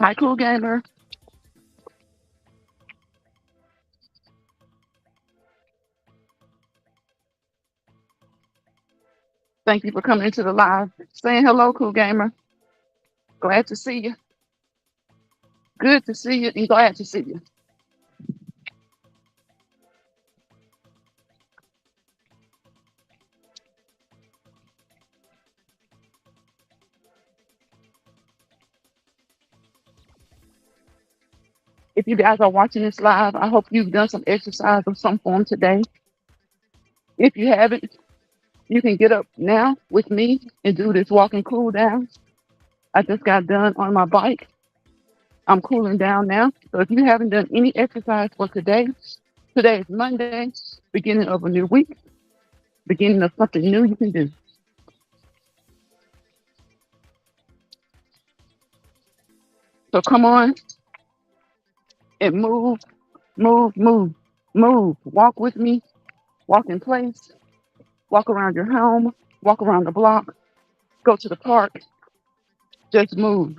Hi, cool gamer. Thank you for coming into the live. Saying hello, cool gamer. Glad to see you. Good to see you and glad to see you. If you guys are watching this live, I hope you've done some exercise of some form today. If you haven't, you can get up now with me and do this walking cool down. I just got done on my bike. I'm cooling down now. So if you haven't done any exercise for today, today is Monday, beginning of a new week, beginning of something new you can do. So come on and move, move, move, move. Walk with me, walk in place, walk around your home, walk around the block, go to the park, just move.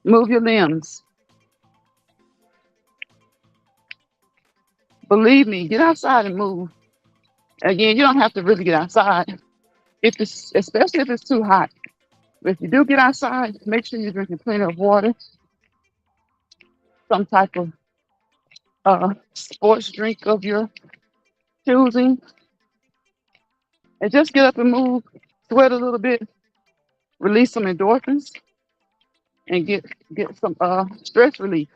Move your limbs. Believe me, get outside and move. Again, you don't have to really get outside if it's especially if it's too hot. If you do get outside, make sure you're drinking plenty of water, some type of sports drink of your choosing, and just get up and move, sweat a little bit, release some endorphins, and get some stress relief.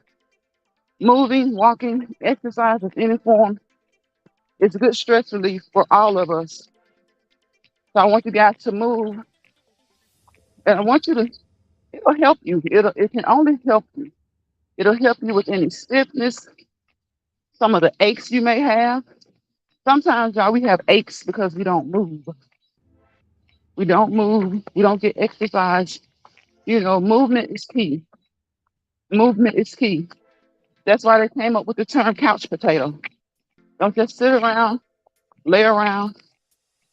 Moving, walking, exercise of any form is a good stress relief for all of us. So I want you guys to move, and I want you to. It'll help you. It can only help you. It'll help you with any stiffness, some of the aches you may have. Sometimes, y'all, we have aches because we don't move. We don't move. We don't get exercise. Movement is key. Movement is key. That's why they came up with the term couch potato. Don't just sit around, lay around,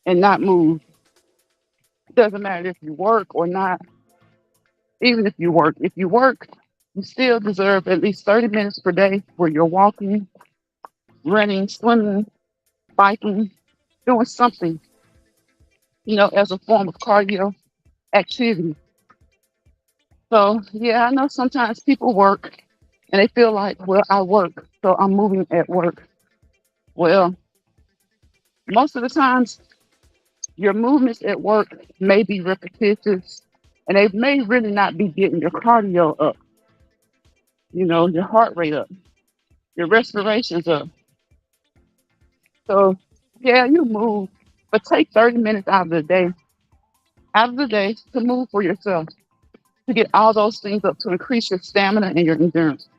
and not move. It doesn't matter if you work or not. Even if you work, you still deserve at least 30 minutes per day where you're walking, running, swimming, biking, doing something, as a form of cardio activity. So, yeah, I know sometimes people work and they feel like, well, I work, so I'm moving at work. Well, most of the times, your movements at work may be repetitive and they may really not be getting your cardio up, your heart rate up, your respirations up. So, yeah, you move, but take 30 minutes out of the day to move for yourself, to get all those things up to increase your stamina and your endurance.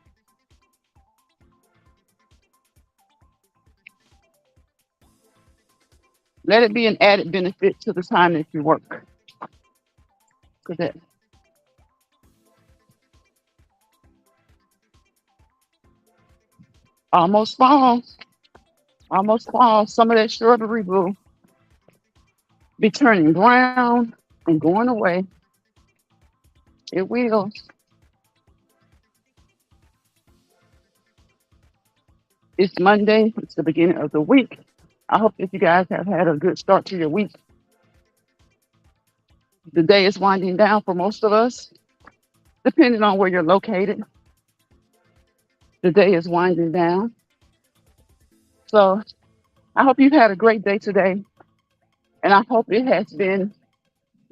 Let it be an added benefit to the time that you work. 'Cause that almost fall, almost fall. Some of that shrubbery will be turning brown and going away. It will. It's Monday. It's the beginning of the week. I hope that you guys have had a good start to your week. The day is winding down for most of us, depending on where you're located. The day is winding down. So I hope you've had a great day today. And I hope it has been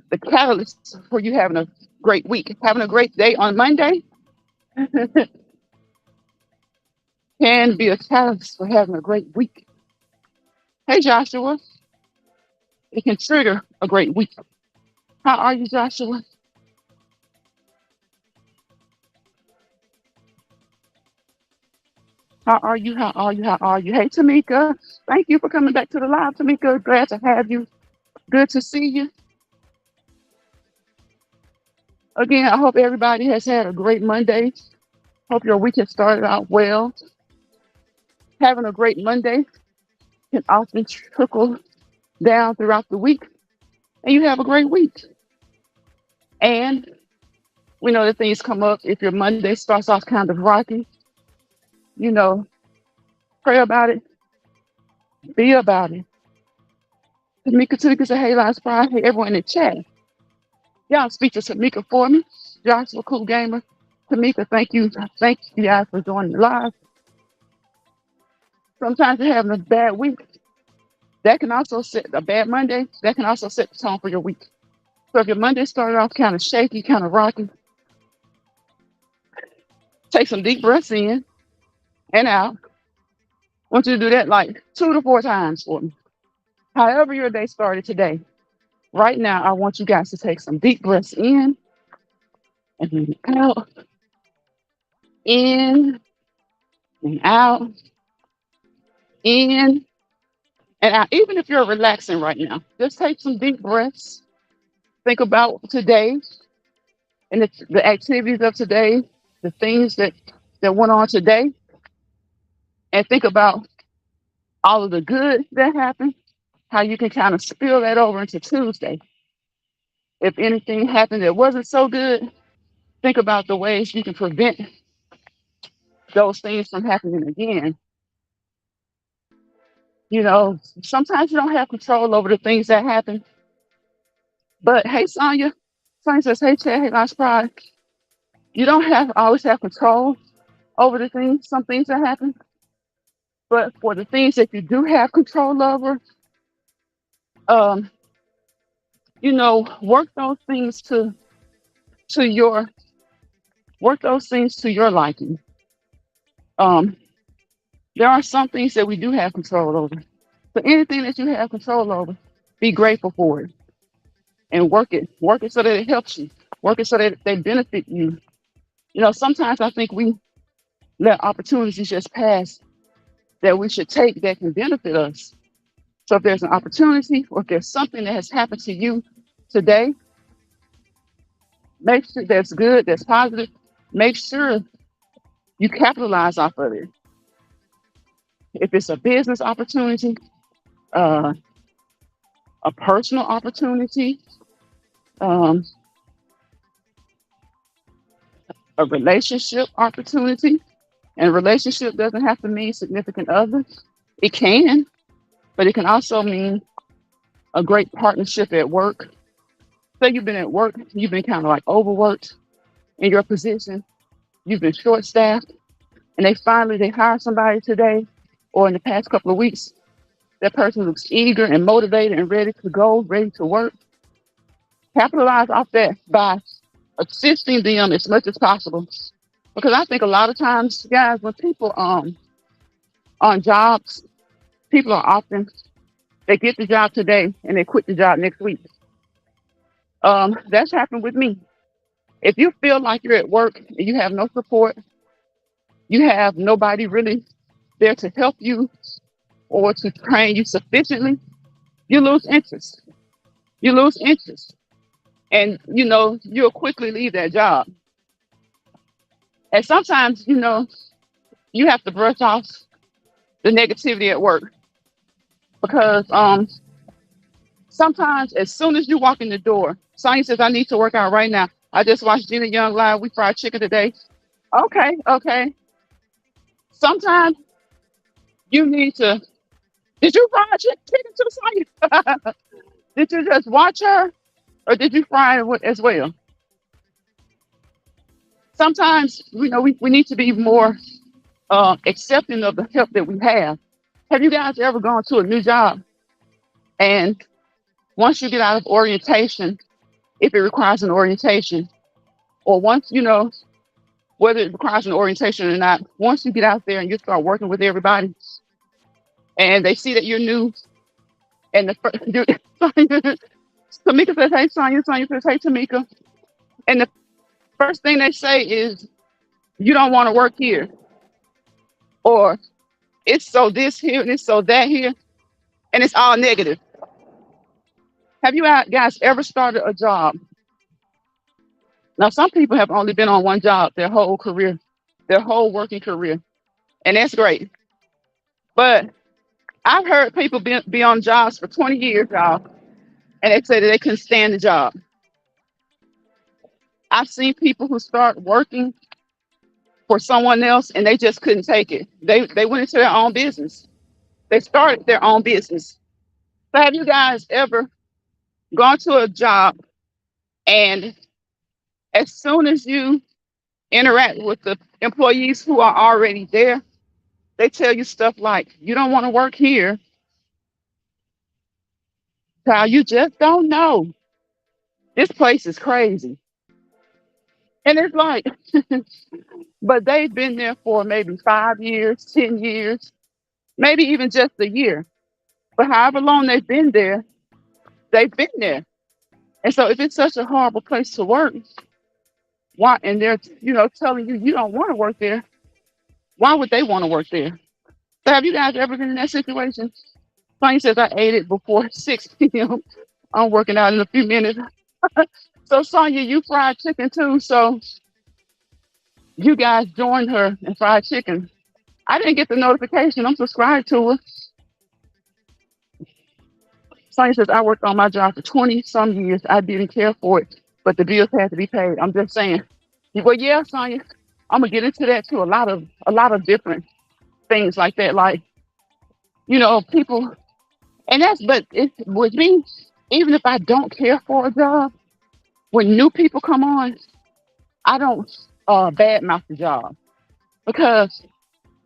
the catalyst for you having a great week. Having a great day on Monday can be a catalyst for having a great week. Hey, Joshua, it can trigger a great week. How are you, Joshua? How are you? How are you? How are you? Hey, Tamika, thank you for coming back to the live, Tamika. Glad to have you. Good to see you. Again, I hope everybody has had a great Monday. Hope your week has started out well. Having a great Monday can often trickle down throughout the week, and you have a great week. And We know that things come up. If your Monday starts off kind of rocky, you know, pray about it, be about it. Tamika said, hey, last Friday, hey, everyone in the chat. Y'all speak to Tamika for me. Joshua Cool Gamer. Tamika, thank you. Thank you guys for joining the live. Sometimes you're having a bad week. That can also set a bad Monday. That can also set the tone for your week. So if your Monday started off kind of shaky, kind of rocky, take some deep breaths in and out. I want you to do that like 2 to 4 times for me. However your day started today, right now, I want you guys to take some deep breaths in and then out, in and out, in and out. Even if you're relaxing right now, just take some deep breaths. Think about today and the activities of today, the things that went on today, and think about all of the good that happened, how you can kind of spill that over into Tuesday. If anything happened that wasn't so good, think about the ways you can prevent those things from happening again. You know, sometimes you don't have control over the things that happen. But hey, Sonya, Sonya says, hey, Chad, hey, Last Pride, you don't have always have control over the things, some things that happen. But for the things that you do have control over, um, work those things to your work those things to your liking. Um, there are some things that we do have control over. So anything that you have control over, be grateful for it and work it. Work it so that it helps you. Work it so that they benefit you. Sometimes I think we let opportunities just pass that we should take that can benefit us. So if there's an opportunity or if there's something that has happened to you today, make sure that's good, that's positive. Make sure you capitalize off of it. If it's a business opportunity, uh, a personal opportunity, um, a relationship opportunity, and a relationship doesn't have to mean significant other. It can, but it can also mean a great partnership at work. Say you've been at work, you've been kind of like overworked in your position, you've been short-staffed, and they hire somebody today or in the past couple of weeks. That person looks eager and motivated and ready to go, ready to work. Capitalize off that by assisting them as much as possible. Because I think a lot of times, guys, when people on jobs, people are often they get the job today and they quit the job next week. That's happened with me. If you feel like you're at work and you have no support, you have nobody really there to help you or to train you sufficiently, you lose interest. You lose interest. And you'll quickly leave that job. And sometimes, you have to brush off the negativity at work because sometimes as soon as you walk in the door, Sonya says, I need to work out right now. I just watched Gina Young live. We fried chicken today. Okay. Sometimes you need to. Did you fry chicken too, Sonya? Did you just watch her or did you fry it as well? Sometimes, we need to be more accepting of the help that we have. Have you guys ever gone to a new job and once you get out of orientation, if it requires an orientation, or once, whether it requires an orientation or not, once you get out there and you start working with everybody and they see that you're new and Tamika says, hey, Sonya says, hey, Tamika. And the first thing they say is, you don't want to work here. Or it's so this here and it's so that here. And it's all negative. Have you guys ever started a job? Now, some people have only been on one job their whole career, their whole working career. And that's great. But I've heard people be on jobs for 20 years, y'all, and they say that they couldn't stand the job. I've seen people who start working for someone else and they just couldn't take it. They went into their own business. They started their own business. So have you guys ever gone to a job and as soon as you interact with the employees who are already there, they tell you stuff like, you don't want to work here, child, you just don't know. This place is crazy. And it's like, but they've been there for maybe 5 years, 10 years, maybe even just a year. But however long they've been there. And so if it's such a horrible place to work, why and they're telling you you don't want to work there, why would they want to work there? So have you guys ever been in that situation? Funny says I ate it before 6 p.m. I'm working out in a few minutes. So Sonya, you fried chicken too. So you guys joined her in fried chicken. I didn't get the notification. I'm subscribed to her. Sonya says I worked on my job for 20 some years. I didn't care for it, but the bills had to be paid. I'm just saying. Well, yeah, Sonya, I'm gonna get into that too. A lot of different things like that. Like, people and that's but it with me, even if I don't care for a job, when new people come on, I don't badmouth the job because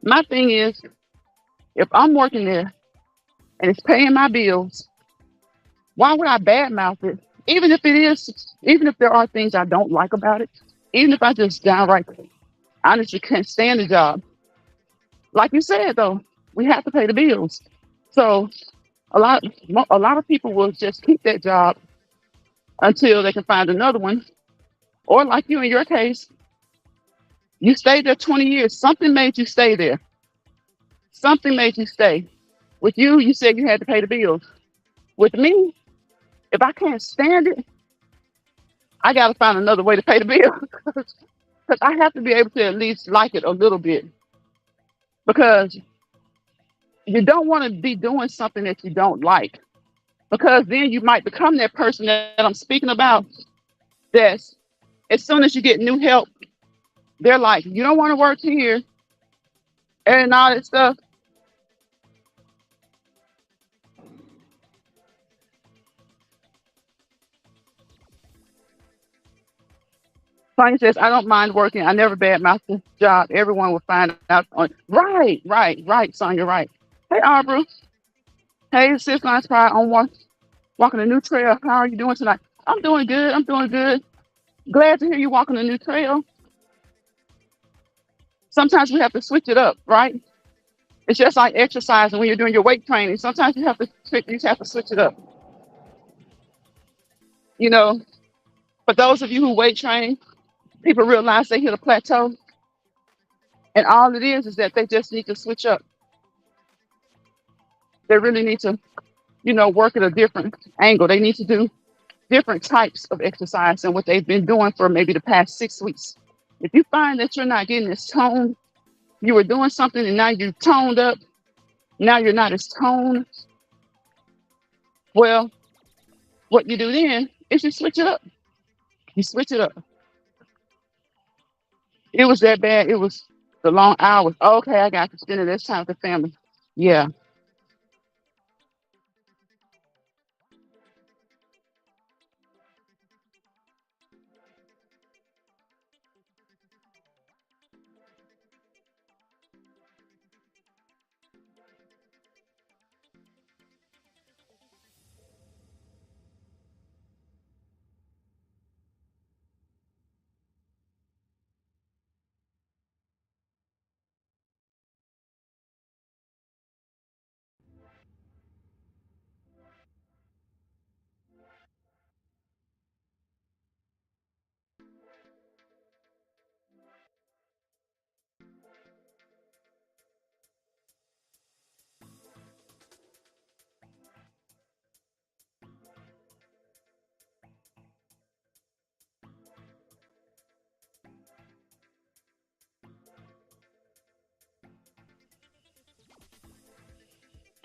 my thing is if I'm working there and it's paying my bills, why would I badmouth it? Even if there are things I don't like about it, even if I just downright honestly can't stand the job. Like you said though, we have to pay the bills. So a lot of people will just keep that job until they can find another one. Or like you in your case, you stayed there 20 years. Something made you stay there. Something made you stay. With you, you said you had to pay the bills. With me, if I can't stand it, I got to find another way to pay the bill because I have to be able to at least like it a little bit because you don't want to be doing something that you don't like because then you might become that person that I'm speaking about. That's as soon as you get new help, they're like, you don't want to work here and all that stuff. Tony says, I don't mind working. I never badmouth the job. Everyone will find out. Right, right, right, son. You're right. Hey, Arbor. Hey, Sis Lines Pride on walking a new trail. How are you doing tonight? I'm doing good. I'm doing good. Glad to hear you walking a new trail. Sometimes we have to switch it up, right? It's just like exercising when you're doing your weight training. Sometimes you have to switch it up. You know, for those of you who weight train, people realize they hit a plateau, and all it is that they just need to switch up. They really need to, work at a different angle. They need to do different types of exercise than what they've been doing for maybe the past 6 weeks. If you find that you're not getting this tone, you were doing something and now you toned up, now you're not as toned. Well, what you do then is you switch it up. You switch it up. It was that bad. It was the long hours. Okay, I got to spend this time with the family. Yeah.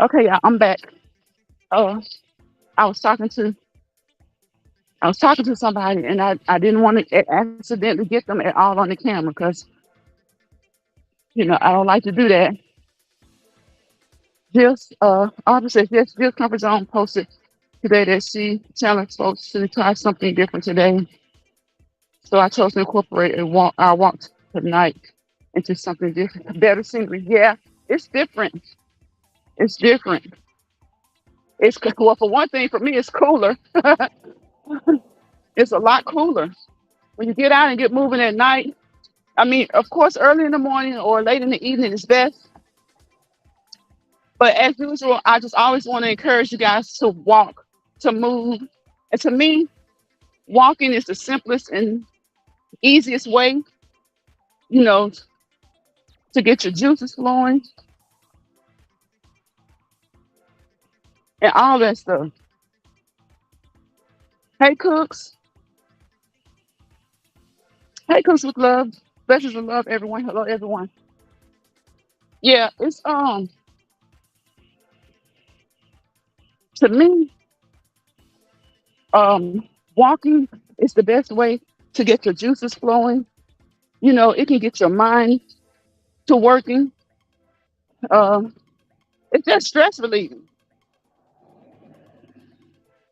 Okay, yeah, I'm back. Oh, I was talking to I was talking to somebody and I didn't want to accidentally get them at all on the camera because, I don't like to do that. Just, Audrey says, yes, Jill Comfort Zone posted today that she challenged folks to try something different today. So I chose to incorporate our walk tonight into something different, better scenery. Yeah, it's different. It's different. Well, for one thing, for me, it's cooler. It's a lot cooler when you get out and get moving at night. I mean, of course, early in the morning or late in the evening is best. But as usual, I just always want to encourage you guys to walk, to move. And to me, walking is the simplest and easiest way, you know, to get your juices flowing and all that stuff. Hey, Cooks. Hey, Cooks with love. Blessings of love, everyone. Hello, everyone. Yeah, it's to me, walking is the best way to get your juices flowing. It can get your mind to working. Um, it's just stress relieving.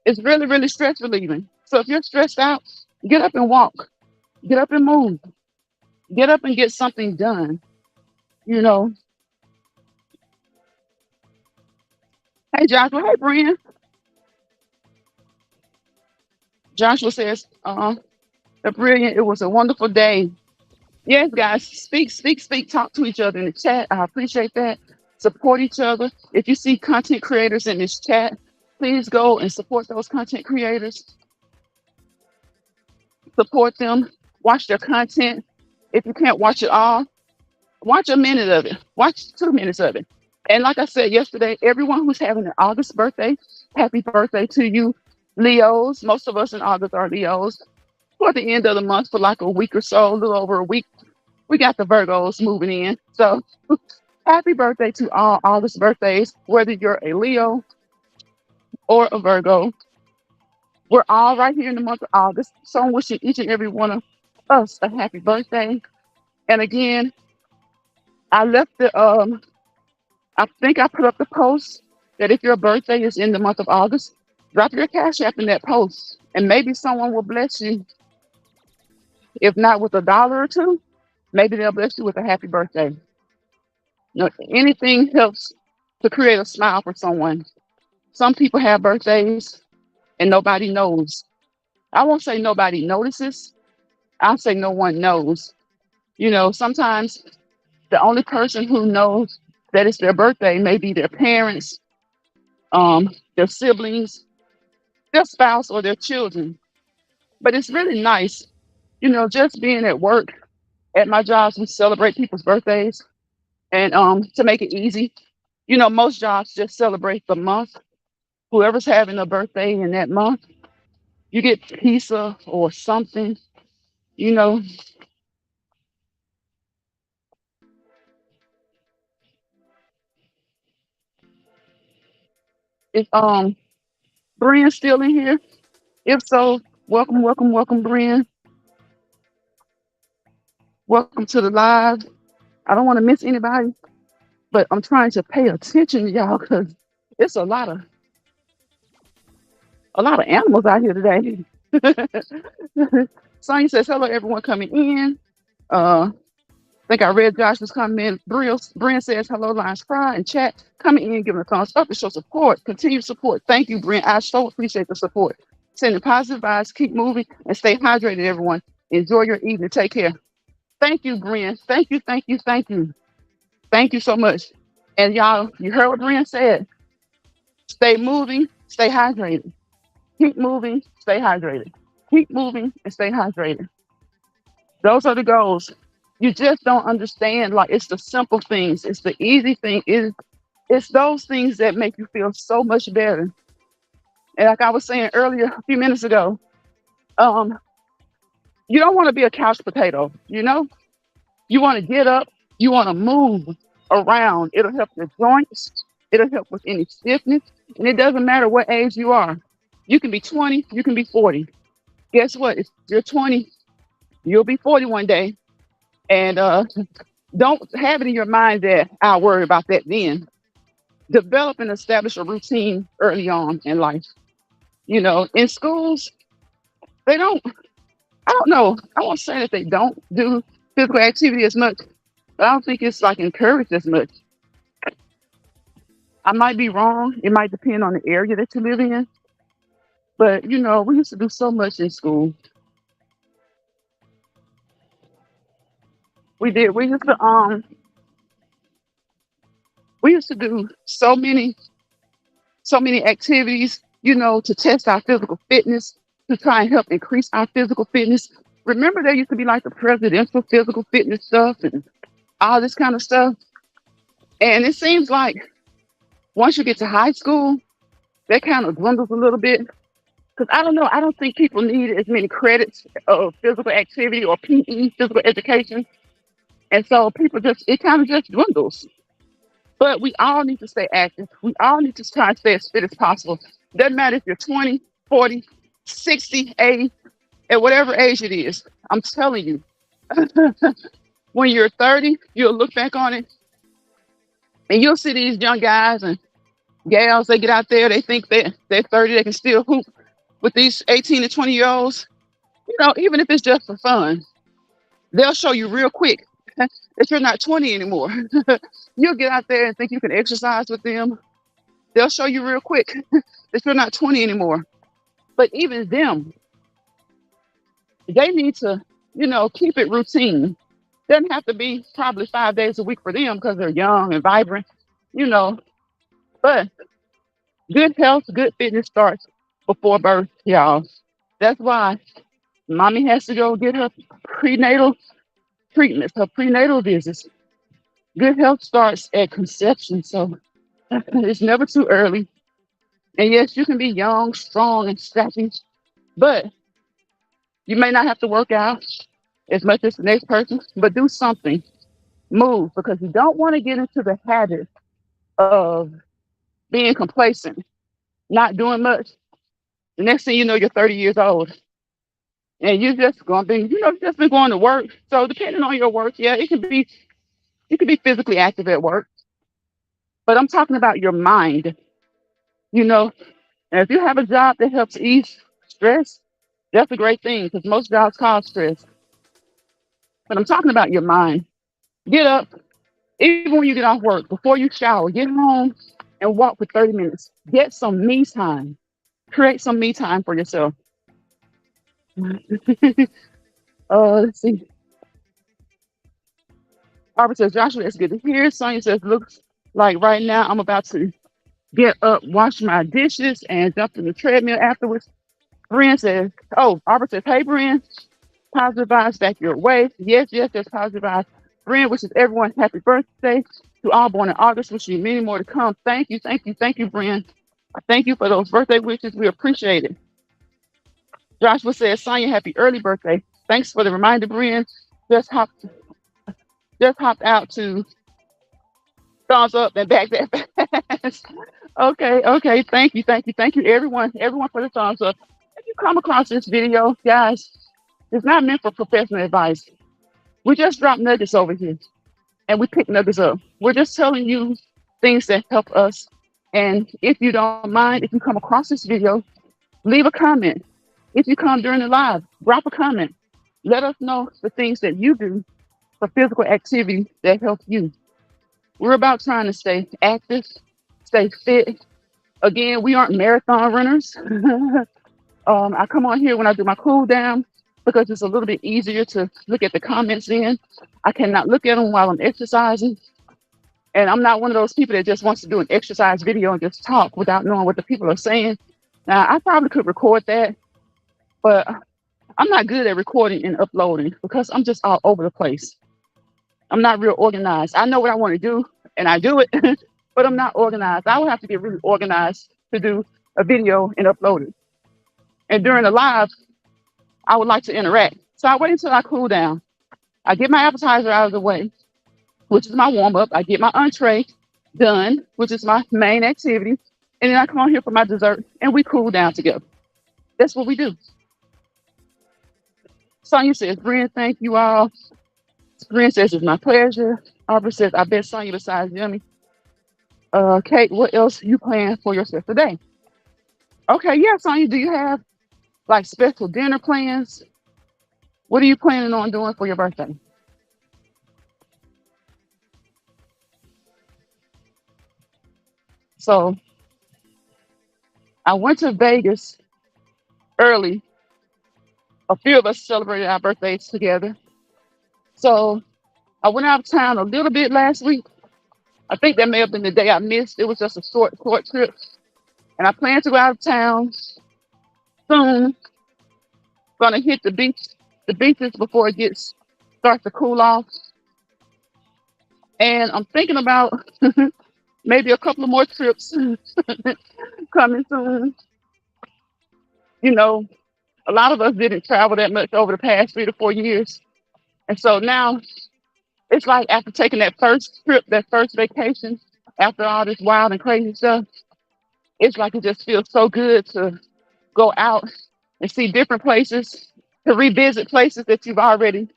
It's really, really stress relieving. So if you're stressed out, get up and walk. Get up and move. Get up and get something done. You know. Hey, Joshua. Hey, Brian. Joshua says, "The brilliant. It was a wonderful day. Yes, guys. Speak, speak, speak. Talk to each other in the chat. I appreciate that. Support each other. If you see content creators in this chat, please go and support those content creators. Support them. Watch their content. If you can't watch it all, watch a minute of it. Watch 2 minutes of it. And like I said yesterday, everyone who's having an August birthday, happy birthday to you, Leos. Most of us in August are Leos. For the end of the month, for like a week or so, a little over a week, we got the Virgos moving in. So happy birthday to all August birthdays, whether you're a Leo or a Virgo. We're all right here in the month of August. So I'm wishing each and every one of us a happy birthday. And again, I left I think I put up the post that if your birthday is in the month of August, drop your cash app in that post. And maybe someone will bless you. If not with $1 or two, maybe they'll bless you with a happy birthday. Anything helps to create a smile for someone. Some people have birthdays and nobody knows. I won't say nobody notices. I'll say no one knows. Sometimes the only person who knows that it's their birthday may be their parents, their siblings, their spouse, or their children. But it's really nice, just being at work. At my jobs, we celebrate people's birthdays, and to make it easy, most jobs just celebrate the month. Whoever's having a birthday in that month, you get pizza or something. You know, if Brian's still in here, if so, welcome, welcome, welcome, Brian. Welcome to the live. I don't want to miss anybody, but I'm trying to pay attention to y'all because it's a lot of animals out here today. Sonya says, hello, everyone coming in. I think I read Josh's comment. Brian says, hello, Lions Cry and chat. Coming in, giving a thumbs up to show support. Continued support. Thank you, Brian. I so appreciate the support. Sending positive vibes. Keep moving and stay hydrated, everyone. Enjoy your evening. Take care. Thank you, Brian. Thank you, thank you, thank you. Thank you so much. And y'all, you heard what Brian said. Stay moving, stay hydrated. Keep moving, stay hydrated. Keep moving and stay hydrated. Those are the goals. You just don't understand. Like, it's the simple things. It's the easy thing. It's those things that make you feel so much better. And like I was saying earlier, a few minutes ago, you don't want to be a couch potato. You want to get up. You want to move around. It'll help your joints. It'll help with any stiffness. And it doesn't matter what age you are. You can be 20. You can be 40. Guess what? If you're 20, you'll be 40 one day. And don't have it in your mind that I'll worry about that then. Develop and establish a routine early on in life. In schools, they don't, I don't know, I won't say that they don't do physical activity as much, but I don't think it's like encouraged as much. I might be wrong. It might depend on the area that you live in. But we used to do so much in school. We did. We used to do so many activities, to test our physical fitness, to try and help increase our physical fitness. Remember, there used to be like the presidential physical fitness stuff and all this kind of stuff. And it seems like once you get to high school, that kind of dwindles a little bit. Because I don't know, I don't think people need as many credits of physical activity or PE, physical education. And so people it kind of just dwindles. But we all need to stay active. We all need to try and stay as fit as possible. Doesn't matter if you're 20, 40, 60, 80, at whatever age it is. I'm telling you, when you're 30, you'll look back on it and you'll see these young guys and gals, they get out there, they think they're 30, they can still hoop with these 18 to 20-year-olds. Even if it's just for fun, they'll show you real quick that you're not 20 anymore. You'll get out there and think you can exercise with them. They'll show you real quick that you're not 20 anymore. But even them, they need to, keep it routine. Doesn't have to be probably 5 days a week for them because they're young and vibrant, you know. But good health, good fitness starts before birth, y'all. That's why mommy has to go get her prenatal treatments, her prenatal visits. Good health starts at conception, so it's never too early. And yes, you can be young, strong, and scrappy, but you may not have to work out as much as the next person, but do something, move, because you don't want to get into the habit of being complacent, not doing much. The next thing you know, you're 30 years old and you're just going to be, just been going to work. So depending on your work, yeah, you can be physically active at work, but I'm talking about your mind, you know, and if you have a job that helps ease stress, that's a great thing because most jobs cause stress. But I'm talking about your mind. Get up, even when you get off work, before you shower, get home and walk for 30 minutes. Get some me time. Create some me time for yourself. Let's see. Barbara says, Joshua, that's good to hear. Sonia says, looks like right now I'm about to get up, wash my dishes, and jump in the treadmill afterwards. Brian says, oh, Barbara says, hey, Brian, positive vibes back your way. Yes, yes, there's positive vibes. Brian wishes everyone happy birthday to all born in August. Wishing you many more to come. Thank you, thank you, thank you, Brian. Thank you for those birthday wishes. We appreciate it. Joshua says, Sonia, happy early birthday. Thanks for the reminder, Brian. Just hopped, just hopped out to thumbs up and back that fast. Okay, okay. Thank you, thank you, thank you, everyone for the thumbs up. If you come across this video, guys, it's not meant for professional advice. We just drop nuggets over here and we pick nuggets up. We're just telling you things that help us. And if you don't mind, if you come across this video, leave a comment. If you come during the live, drop a comment. Let us know the things that you do for physical activity that help you. We're about trying to stay active, stay fit. Again, we aren't marathon runners. I come on here when I do my cool down because it's a little bit easier to look at the comments in. I cannot look at them while I'm exercising. And I'm not one of those people that just wants to do an exercise video and just talk without knowing what the people are saying. Now, I probably could record that, but I'm not good at recording and uploading because I'm just all over the place. I'm not real organized. I know what I want to do and I do it, but I'm not organized. I would have to get really organized to do a video and upload it. And during the live, I would like to interact. So I wait until I cool down. I get my appetizer out of the way, which is my warm up. I get my entree done, which is my main activity. And then I come on here for my dessert and we cool down together. That's what we do. Sonya says, Brian, thank you all. Brian says, it's my pleasure. Arbor says, I bet Sonya besides Jimmy. Kate, what else you plan for yourself today? Okay, yeah, Sonya, do you have like special dinner plans? What are you planning on doing for your birthday? So I went to Vegas early. A few of us celebrated our birthdays together. So I went out of town a little bit last week. I think that may have been the day I missed. It was just a short trip. And I plan to go out of town soon. Gonna hit the beaches before it gets starts to cool off. And I'm thinking about maybe a couple of more trips coming soon. You know, a lot of us didn't travel that much over the past 3 to 4 years. And so now it's like after taking that first trip, that first vacation, after all this wild and crazy stuff, it's like it just feels so good to go out and see different places, to revisit places that you've already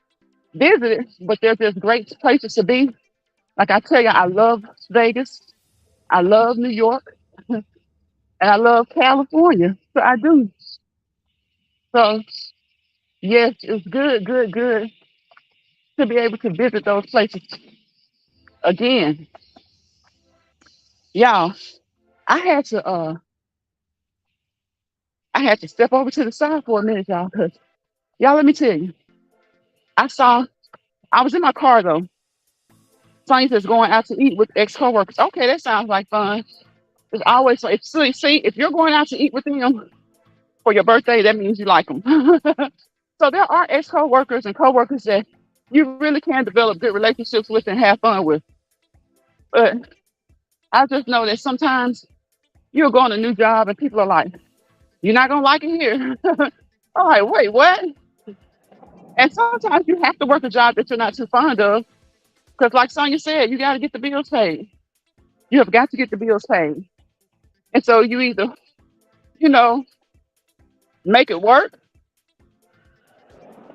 visited, but they're just great places to be. Like I tell you, I love Vegas, I love New York, and I love California. So I do. So yes, it's good to be able to visit those places again. Y'all, I had to I had to step over to the side for a minute, y'all, because y'all let me tell you, I saw I was in my car though. Sonya says going out to eat with ex coworkers. Okay, that sounds like fun. It's always so. See, if you're going out to eat with them for your birthday, that means you like them. So there are ex coworkers and coworkers that you really can develop good relationships with and have fun with. But I just know that sometimes you'll go on a new job and people are like, "You're not gonna like it here." I'm like, "Wait, what?" And sometimes you have to work a job that you're not too fond of because, like Sonya said, you got to get the bills paid. You have got to get the bills paid, and so you either, you know, make it work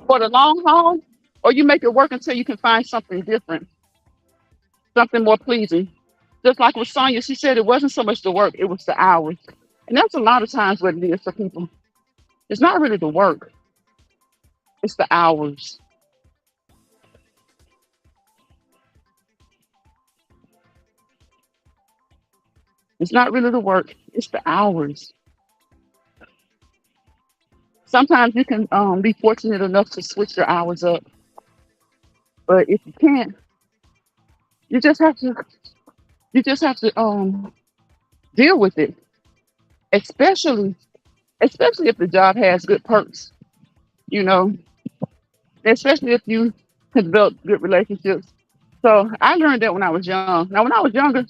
for the long haul, or you make it work until you can find something different, something more pleasing. Just like with Sonya, she said it wasn't so much the work, it was the hours. And that's a lot of times what it is for people. It's not really the work, it's the hours. It's not really the work, it's the hours. Sometimes you can be fortunate enough to switch your hours up, but if you can't, you just have to deal with it, especially especially if the job has good perks, you know, especially if you can develop good relationships. So I learned that when I was young. Now, when I was younger,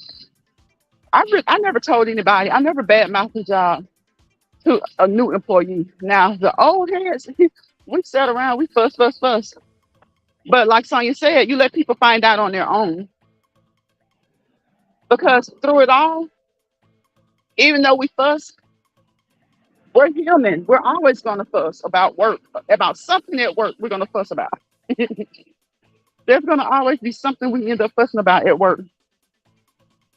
I never told anybody. I never badmouthed the job to a new employee. Now, the old heads, we sat around, we fuss. But like Sonya said, you let people find out on their own because through it all, even though we fuss, we're human. We're always going to fuss about work, about something at work. We're going to fuss about. There's going to always be something we end up fussing about at work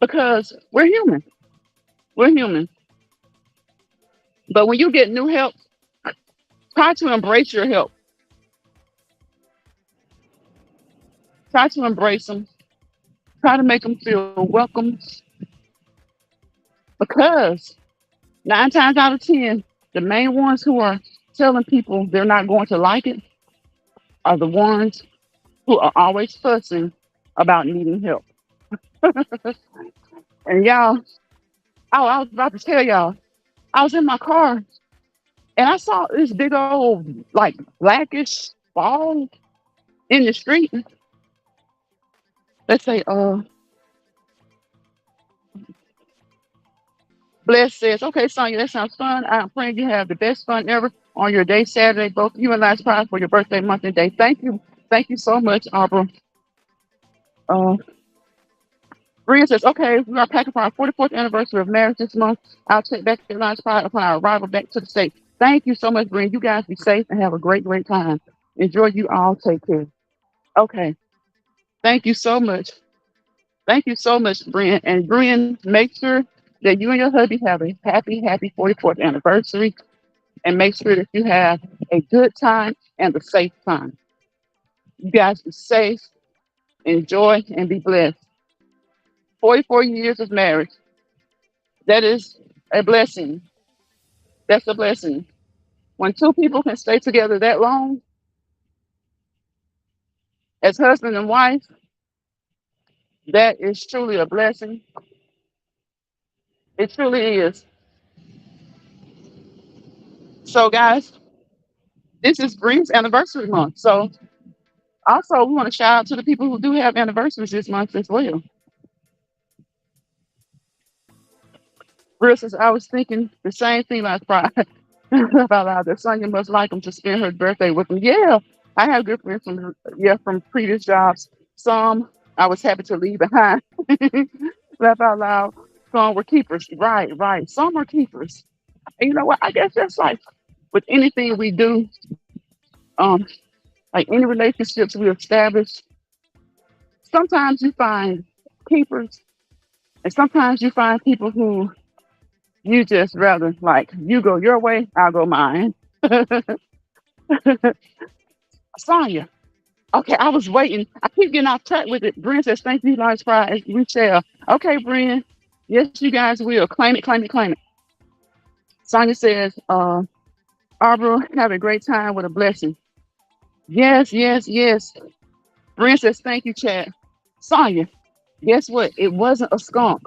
because we're human. We're human. But when you get new help, try to embrace your help. Try to embrace them. Try to make them feel welcome because 9 times out of 10, the main ones who are telling people they're not going to like it are the ones who are always fussing about needing help. And y'all, oh, I was about to tell y'all, I was in my car and I saw this big old, like, blackish ball in the street. Let's say, Bless says, okay, Sonya, that sounds fun. I'm praying you have the best fun ever on your day, Saturday. Both you and Last Prize for your birthday, month, and day. Thank you. Thank you so much, Arbor. Uh, Bria says, okay, we are packing for our 44th anniversary of marriage this month. I'll check back at Last Prize upon our arrival back to the state. Thank you so much, Bria. You guys be safe and have a great time. Enjoy you all. Take care. Okay. Thank you so much. Thank you so much, Brian. And Brian, make sure that you and your hubby have a happy, happy 44th anniversary, and make sure that you have a good time and a safe time. You guys be safe, enjoy, and be blessed. 44 years of marriage. That is a blessing. That's a blessing. When two people can stay together that long as husband and wife, that is truly a blessing. It truly is. So, guys, this is Brian's anniversary month. So, also, we want to shout out to the people who do have anniversaries this month as well. Real since I was thinking the same thing last Friday about how that Sonya must like him to spend her birthday with him. Yeah, I have good friends from from previous jobs. Some I was happy to leave behind. Laugh out loud. Some were keepers. Right, right. Some are keepers. And you know what? I guess that's like with anything we do, um, like any relationships we establish, sometimes you find keepers and sometimes you find people who you just rather like you go your way, I'll go mine. Sonya. Okay, I was waiting. I keep getting off track with it. Brent says, thank you, large fries. We shall. Okay, Brent. Yes, you guys will. Claim it, claim it, claim it. Sonya says, Arbor, have a great time with a blessing. Yes, yes, yes. Brent says, thank you, Chad. Sonya, guess what? It wasn't a skunk.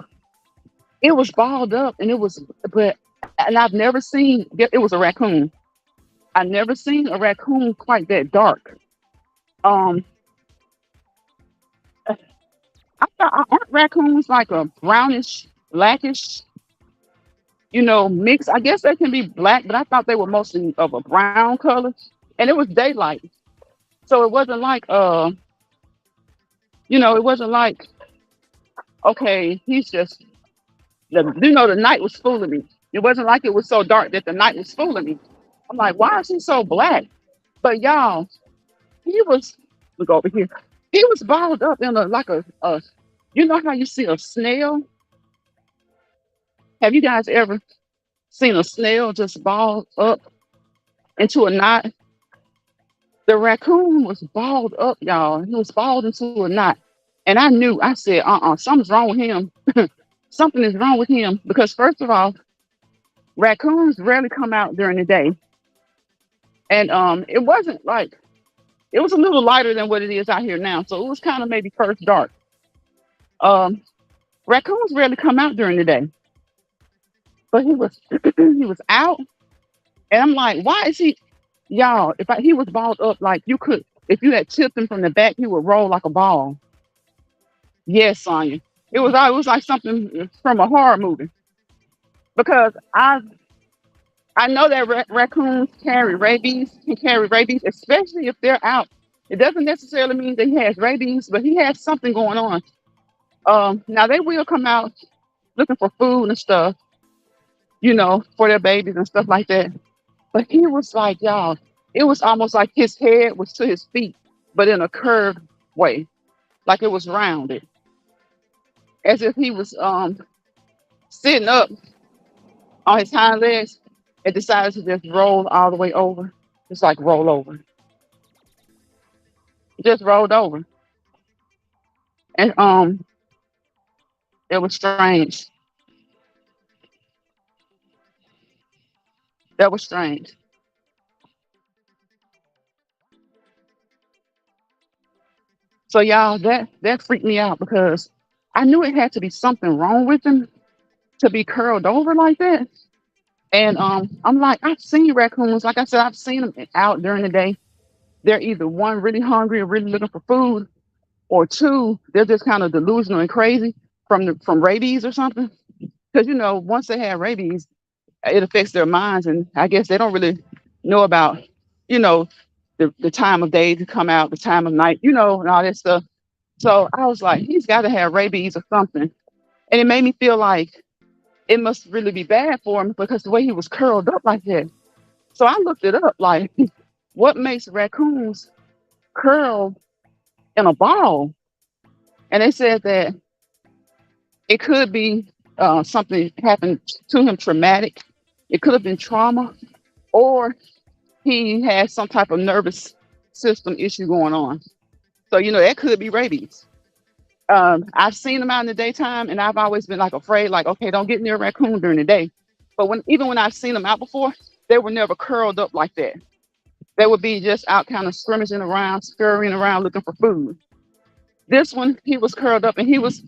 It was balled up and it was, but, and I've never seen, it was a raccoon. I never seen a raccoon quite that dark. Um, I thought aren't raccoons like a brownish, blackish, mix? I guess they can be black, but I thought they were mostly of a brown color, and it was daylight, so it wasn't like it wasn't like okay, he's just the night was fooling me. It wasn't like it was so dark that the night was fooling me. I'm like, why is he so black? But y'all, he was look over here. He was balled up in a you know how you see a snail? Have you guys ever seen a snail just balled up into a knot? The raccoon was balled up, y'all. He was balled into a knot. And I knew, I said, something's wrong with him. Something is wrong with him. Because, first of all, raccoons rarely come out during the day. And it wasn't like, it was a little lighter than what it is out here now. So it was kind of maybe first dark. Um, Raccoons rarely come out during the day. But he was he was out. And I'm like, why is he, y'all, he was balled up like you could, if you had tipped him from the back, he would roll like a ball. Yes, Sonya. It was like something from a horror movie because I know that raccoons can carry rabies, especially if they're out. It doesn't necessarily mean that he has rabies, but he has something going on. Now they will come out looking for food and stuff, for their babies and stuff like that. But he was like, y'all, it was almost like his head was to his feet, but in a curved way, like it was rounded, as if he was sitting up on his hind legs and decided to just roll all the way over, just like roll over, just rolled over, and it was strange. That was strange. So y'all, that freaked me out because I knew it had to be something wrong with him to be curled over like that. And I'm like, I've seen raccoons. Like I said, I've seen them out during the day. They're either one really hungry or really looking for food, or two, they're just kind of delusional and crazy from rabies or something. Because once they have rabies, it affects their minds, and I guess they don't really know about, you know, the time of day to come out, the time of night, and all that stuff. So I was like, he's got to have rabies or something, and it made me feel like it must really be bad for him because the way he was curled up like that. So I looked it up, like, what makes raccoons curl in a ball? And they said that it could be something happened to him traumatic. It could have been trauma, or he has some type of nervous system issue going on. So, that could be rabies. I've seen them out in the daytime, and I've always been like afraid, like, okay, don't get near a raccoon during the day. But even when I've seen them out before, they were never curled up like that. They would be just out kind of scrimmaging around, scurrying around looking for food. This one, he was curled up, and he was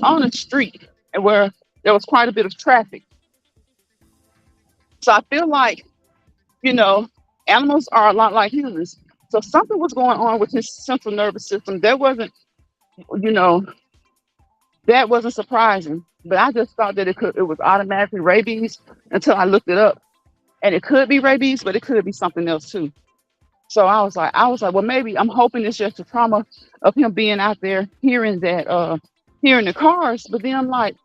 on a street and where there was quite a bit of traffic. So I feel like, you know, animals are a lot like humans. So something was going on with his central nervous system. You know, that wasn't surprising. But I just thought that it was automatically rabies until I looked it up. And it could be rabies, but it could be something else too. So I was like, well, maybe I'm hoping it's just the trauma of him being out there hearing the cars. But then I'm like,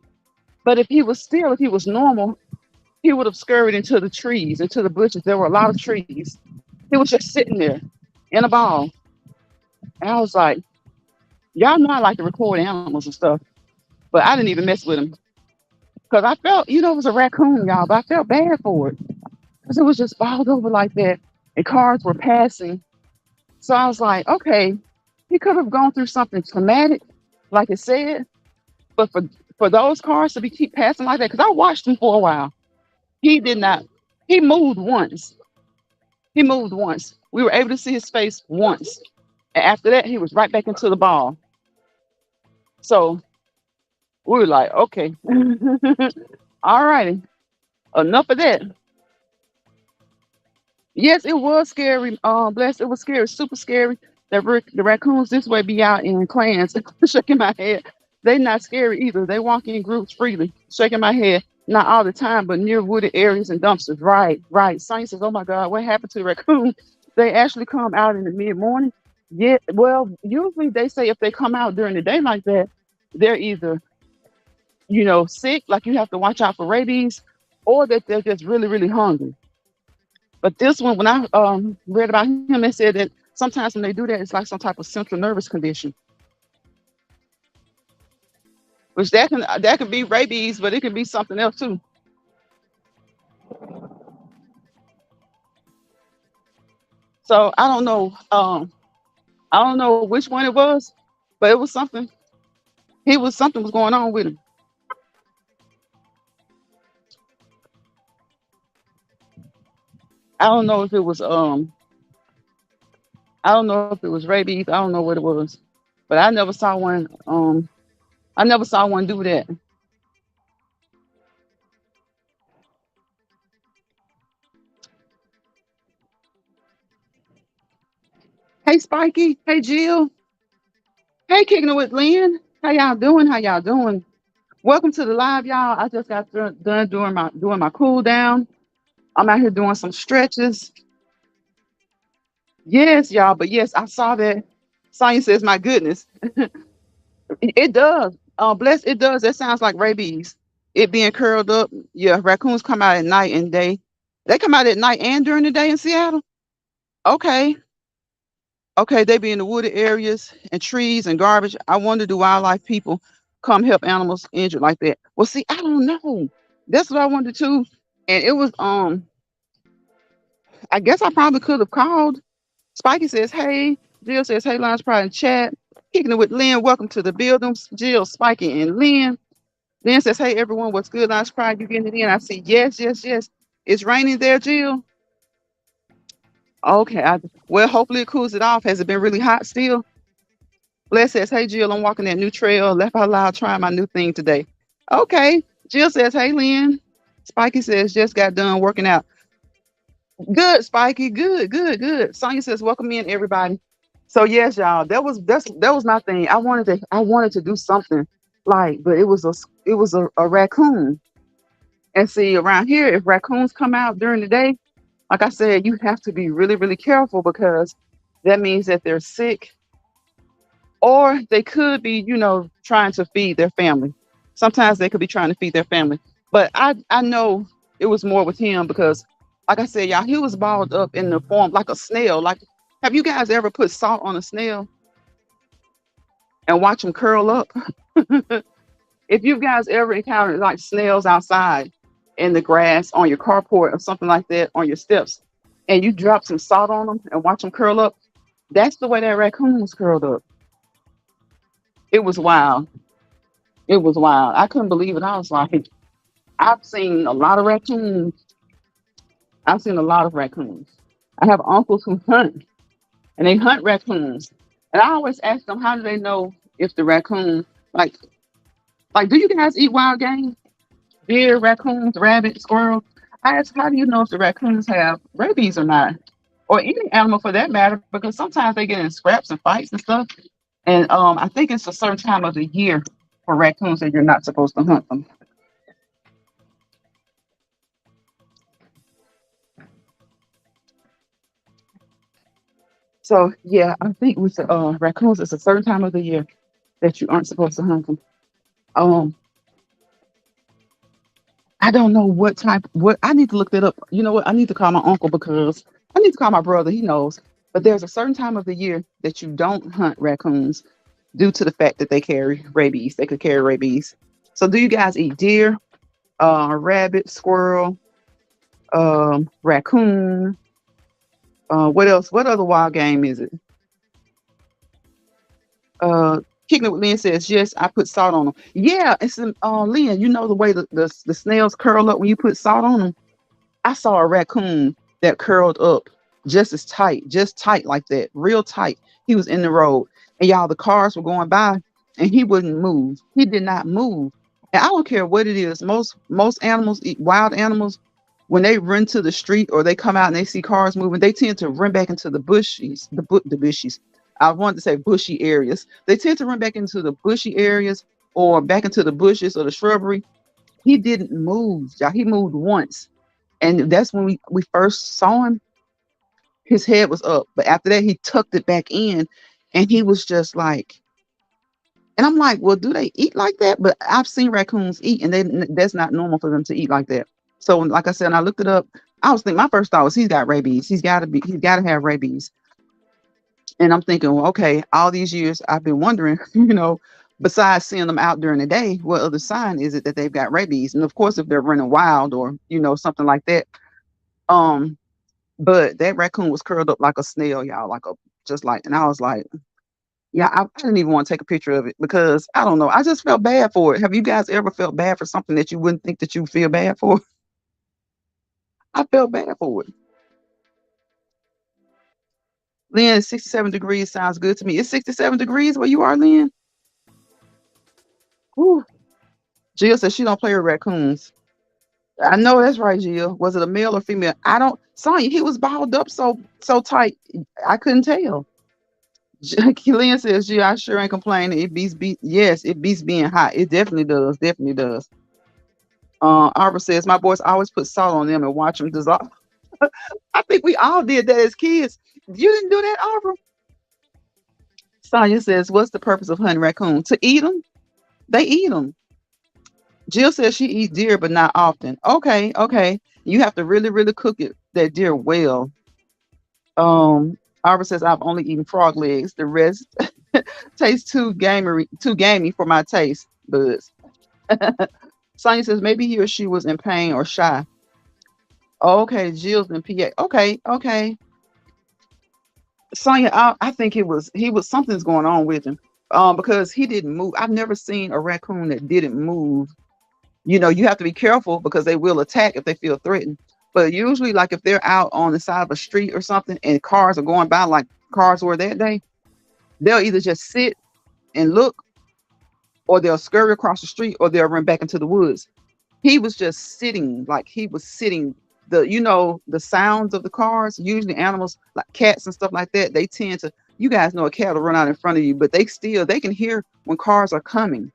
but if he was normal, he would have scurried into the trees, into the bushes. There were a lot of trees. He was just sitting there in a ball. And I was like, y'all know I like to record animals and stuff, but I didn't even mess with him because I felt, it was a raccoon, y'all, but I felt bad for it because it was just balled over like that and cars were passing. So I was like, okay, he could have gone through something traumatic, like it said, but for those cars to be keep passing like that, because I watched him for a while. He did not. He moved once. He moved once. We were able to see his face once. And after that, he was right back into the ball. So we were like, okay, all righty, enough of that. Yes, it was scary. Bless, it was scary, super scary. The raccoons this way be out in clans, shaking my head. They not scary either. They walk in groups freely, shaking my head. Not all the time, but near wooded areas and dumpsters. Right, right. Science says, oh my God, what happened to the raccoon? They actually come out in the mid morning. Yeah, well, usually they say if they come out during the day like that, they're either, sick, like you have to watch out for rabies, or that they're just really, really hungry. But this one, when I read about him, it said that sometimes when they do that, it's like some type of central nervous condition, which that can be rabies, but it can be something else too. So I don't know which one it was, but it was something. Something was going on with him. I don't know if it was I don't know if it was rabies. I don't know what it was, but I never saw one. I never saw one do that. Hey, Spiky. Hey, Jill. Hey, kicking it with Lynn. How y'all doing? How y'all doing? Welcome to the live, y'all. I just got done doing my cool down. I'm out here doing some stretches. Yes, y'all. But yes, I saw that. Science says, my goodness, it does. Bless, it does. That sounds like rabies. It being curled up. Yeah, raccoons come out at night and day. They come out at night and during the day in Seattle. Okay. Okay, they be in the wooded areas and trees and garbage. I wonder, do wildlife people come help animals injured like that? Well, see, I don't know. That's what I wanted to. And it was I guess I probably could have called. Spiky says, hey. Jill says, hey, Lunch Pride in chat. Kicking it with Lynn. Welcome to the buildings. Jill, Spiky, and Lynn. Lynn says, hey, everyone, what's good? Lunch Pride, you getting it in? I see, yes, yes, yes. It's raining there, Jill. Okay. Well, hopefully it cools it off. Has it been really hot still? Les says, hey, Jill, I'm walking that new trail. Left out loud, trying my new thing today. Okay. Jill says, hey, Lynn. Spiky says, just got done working out. Good, Spiky. Good, good, good. Sonya says, welcome in, everybody. So yes, y'all, that was my thing. I wanted to do something like, but it was a raccoon. And see, around here, if raccoons come out during the day, like I said, you have to be really, really careful because that means that they're sick or they could be, trying to feed their family. Sometimes they could be trying to feed their family. But I know it was more with him because Like I said, y'all, he was balled up in the form like a snail. Like, have you guys ever put salt on a snail and watch them curl up? If you guys ever encountered like snails outside in the grass on your carport or something like that on your steps, and you drop some salt on them and watch them curl up, that's the way that raccoon was curled up. It was wild. It was wild. I couldn't believe it. I was like, I've seen a lot of raccoons. I've seen a lot of raccoons. I have uncles who hunt and they hunt raccoons. And I always ask them, how do they know if the raccoon, like, do you guys eat wild game? Deer, raccoons, rabbits, squirrels. I ask, how do you know if the raccoons have rabies or not? Or any animal for that matter, because sometimes they get in scraps and fights and stuff. And I think it's a certain time of the year for raccoons that you're not supposed to hunt them. So yeah, I think with the raccoons, it's a certain time of the year that you aren't supposed to hunt them. Um, I don't know what type. What I need to look that up. You know what? I need to call my uncle because I need to call my brother. He knows. But there's a certain time of the year that you don't hunt raccoons due to the fact that they carry rabies. They could carry rabies. So do you guys eat deer, rabbit, squirrel, raccoon? What else? What other wild game is it? Uh, Kicking it with Lynn says, yes, I put salt on them. Yeah, it's Lynn, you know the way the snails curl up when you put salt on them? I saw a raccoon that curled up just as tight, just tight like that, real tight. He was in the road, and y'all, the cars were going by, and he wouldn't move. He did not move. And I don't care what it is. Most animals, wild animals, when they run to the street or they come out and they see cars moving, they tend to run back into the bushes, the bushes. I wanted to say bushy areas. They tend to run back into the bushy areas or back into the bushes or the shrubbery. He didn't move, y'all. He moved once, and that's when we first saw him. His head was up, but after that, he tucked it back in, and he was just like, and I'm like, well, do they eat like that? But I've seen raccoons eat, and that's not normal for them to eat like that. So, like I said, and I looked it up. I was thinking, my first thought was he's got rabies. He's got to have rabies. And I'm thinking, well, okay, all these years I've been wondering, besides seeing them out during the day, what other sign is it that they've got rabies? And of course, if they're running wild or something like that. Um, but that raccoon was curled up like a snail, y'all, just like, and I was like, yeah, I didn't even want to take a picture of it because I don't know, I just felt bad for it. Have you guys ever felt bad for something that you wouldn't think that you feel bad for? I felt bad for it. Lynn, 67 degrees sounds good to me. It's 67 degrees where you are, Lynn? Whew. Jill says she don't play with raccoons. I know that's right, Jill. Was it a male or female? I don't. Sonya, he was balled up so tight, I couldn't tell. Lynn says, "Jill, I sure ain't complaining. It beats yes, it beats being hot. It definitely does. Definitely does." Arbor says, "My boys always put salt on them and watch them dissolve." I think we all did that as kids. You didn't do that, Arbor? Sonya says, "What's the purpose of hunting raccoon? To eat them? They eat them." Jill says she eats deer, but not often. Okay, okay. You have to really, really cook it that deer well. Arbor says I've only eaten frog legs. The rest tastes too gamey for my taste buds. Sonya says maybe he or she was in pain or shy. Okay, Jill's in PA. Okay, okay. Sonya, I think he was something's going on with him. Because he didn't move. I've never seen a raccoon that didn't move. You have to be careful because they will attack if they feel threatened. But usually, like if they're out on the side of a street or something and cars are going by, like cars were that day, they'll either just sit and look, or they'll scurry across the street, or they'll run back into the woods. He was just sitting, like he was sitting. The sounds of the cars, usually animals like cats and stuff like that, they tend to, you guys know a cat will run out in front of you, but they can hear when cars are coming.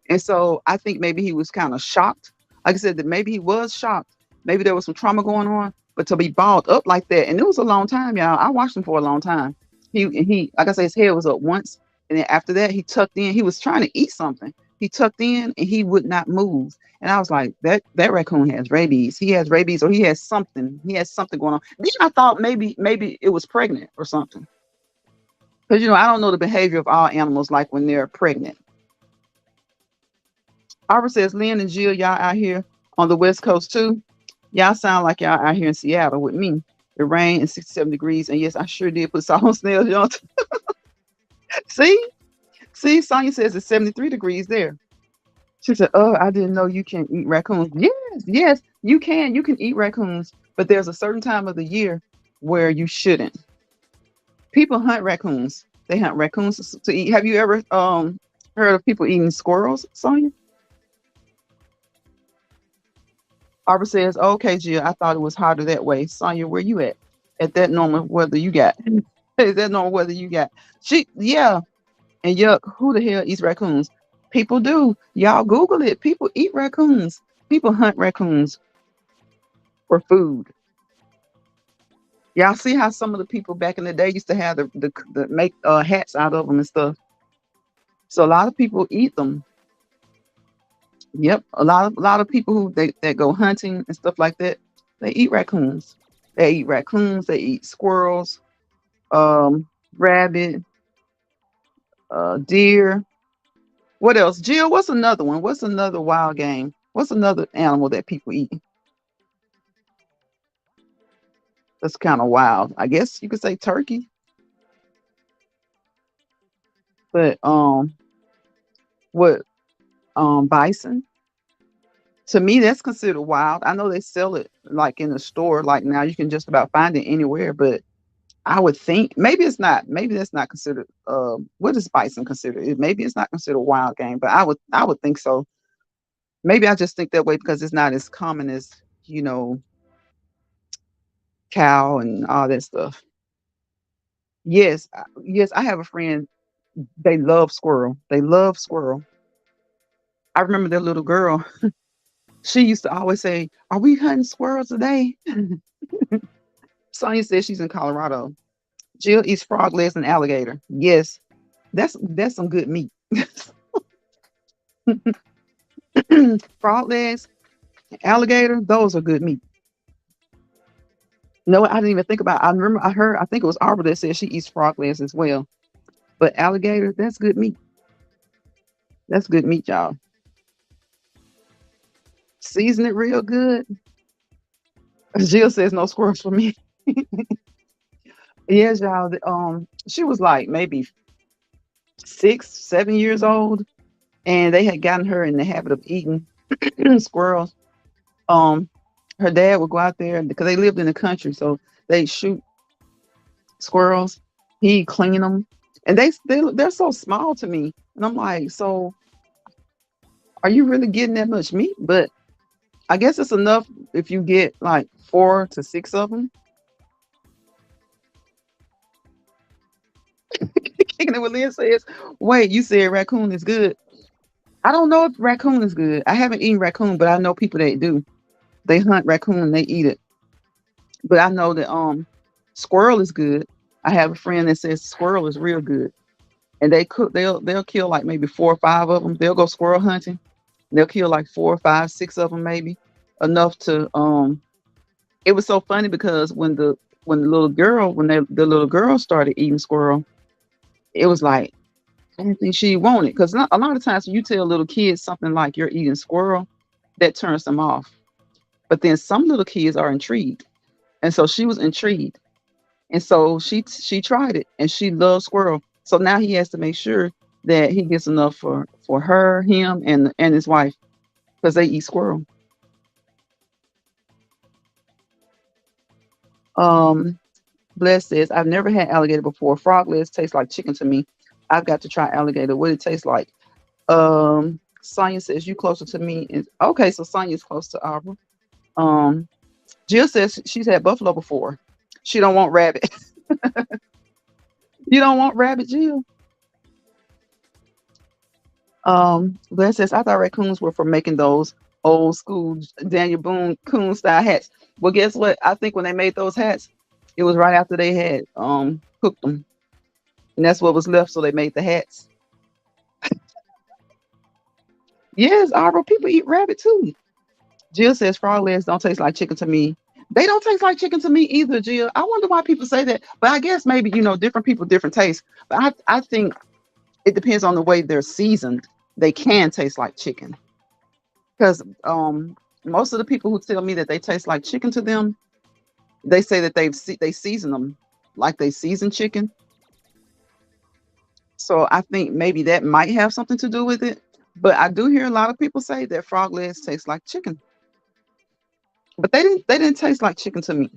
And so I think maybe he was kind of shocked. Like I said, that maybe he was shocked. Maybe there was some trauma going on, but to be balled up like that, and it was a long time, y'all. I watched him for a long time. He like I said, his head was up once, and then after that, he tucked in. He was trying to eat something, He tucked in and he would not move. And I was like, that raccoon has rabies. He has rabies, or he has something. He has something going on. Then I thought maybe it was pregnant or something. Because I don't know the behavior of all animals like when they're pregnant. Arbor says, Lynn and Jill, y'all out here on the West Coast too. Y'all sound like y'all out here in Seattle with me. The rain and 67 degrees. And yes, I sure did put salt on snails, y'all. See? See, Sonya says it's 73 degrees there. She said, "Oh, I didn't know you can eat raccoons." Yes, yes, you can. You can eat raccoons, but there's a certain time of the year where you shouldn't. People hunt raccoons. They hunt raccoons to eat. Have you ever heard of people eating squirrels, Sonya? Arbor says, "Okay, Jill, I thought it was harder that way." Sonya, where you at? At that normal weather you got? Is that normal weather you got? Yeah. And yuck, who the hell eats raccoons? People do. Y'all Google it. People eat raccoons. People hunt raccoons for food. Y'all see how some of the people back in the day used to have the make hats out of them and stuff. So a lot of people eat them. Yep, a lot of people who that go hunting and stuff like that, they eat raccoons. They eat raccoons. They eat squirrels, rabbit, deer. What else? Jill, what's another one? What's another wild game? What's another animal that people eat? That's kind of wild. I guess you could say turkey, but what bison? To me, that's considered wild. I know they sell it like in the store. Like now, you can just about find it anywhere. But I would think maybe it's not. Maybe that's not considered. What is bison considered? Maybe it's not considered wild game, but I would think so. Maybe I just think that way because it's not as common as you know cow and all that stuff. Yes, yes, I have a friend. They love squirrel. They love squirrel. I remember that little girl. She used to always say, "Are we hunting squirrels today?" Sonya says she's in Colorado. Jill eats frog legs and alligator. Yes, that's some good meat. Frog legs, alligator, those are good meat. No, I didn't even think about it. I remember I heard, I think it was Arbor that said she eats frog legs as well. But alligator, that's good meat. That's good meat, y'all. Season it real good. Jill says no squirrels for me. Yes, y'all. She was like maybe 6, 7 years old, and they had gotten her in the habit of eating squirrels. Um, Her dad would go out there because they lived in the country, so they shoot squirrels. He clean them, and they're so small to me, and I'm like, so are you really getting that much meat? But I guess it's enough if you get like 4 to 6 of them. Kicking it with Lynn says, "Wait, you said raccoon is good." I don't know if raccoon is good. I haven't eaten raccoon, but I know people that do. They hunt raccoon and they eat it. But I know that squirrel is good. I have a friend that says squirrel is real good. And they'll kill like maybe 4 or 5 of them. They'll go squirrel hunting. They'll kill like 4 or 5, 6 of them maybe. Enough to it was so funny because when the little girl started eating squirrel, it was like I didn't think she wanted because a lot of times when you tell little kids something like you're eating squirrel, that turns them off. But then some little kids are intrigued, and so she was intrigued, and so she tried it, and she loves squirrel. So now he has to make sure that he gets enough for her, him, and his wife because they eat squirrel. Um, Bless says I've never had alligator before. Frog legs taste like chicken to me. I've got to try alligator. What it tastes like? Sonya says you closer to me. Okay, so Sonya's close to Arbor. Um, Jill says she's had buffalo before. She don't want rabbit. You don't want rabbit, Jill? Glenn says I thought raccoons were for making those old school Daniel Boone coon style hats. Well, guess what? I think when they made those hats, it was right after they had cooked them, and that's what was left. So they made the hats. Yes, Arbor, people eat rabbit too. Jill says frog legs don't taste like chicken to me. They don't taste like chicken to me either, Jill. I wonder why people say that. But I guess maybe, different people, different tastes. But I think it depends on the way they're seasoned. They can taste like chicken. Because most of the people who tell me that they taste like chicken to them, they say that they season them like they season chicken. So I think maybe that might have something to do with it. But I do hear a lot of people say that frog legs taste like chicken. But they didn't taste like chicken to me.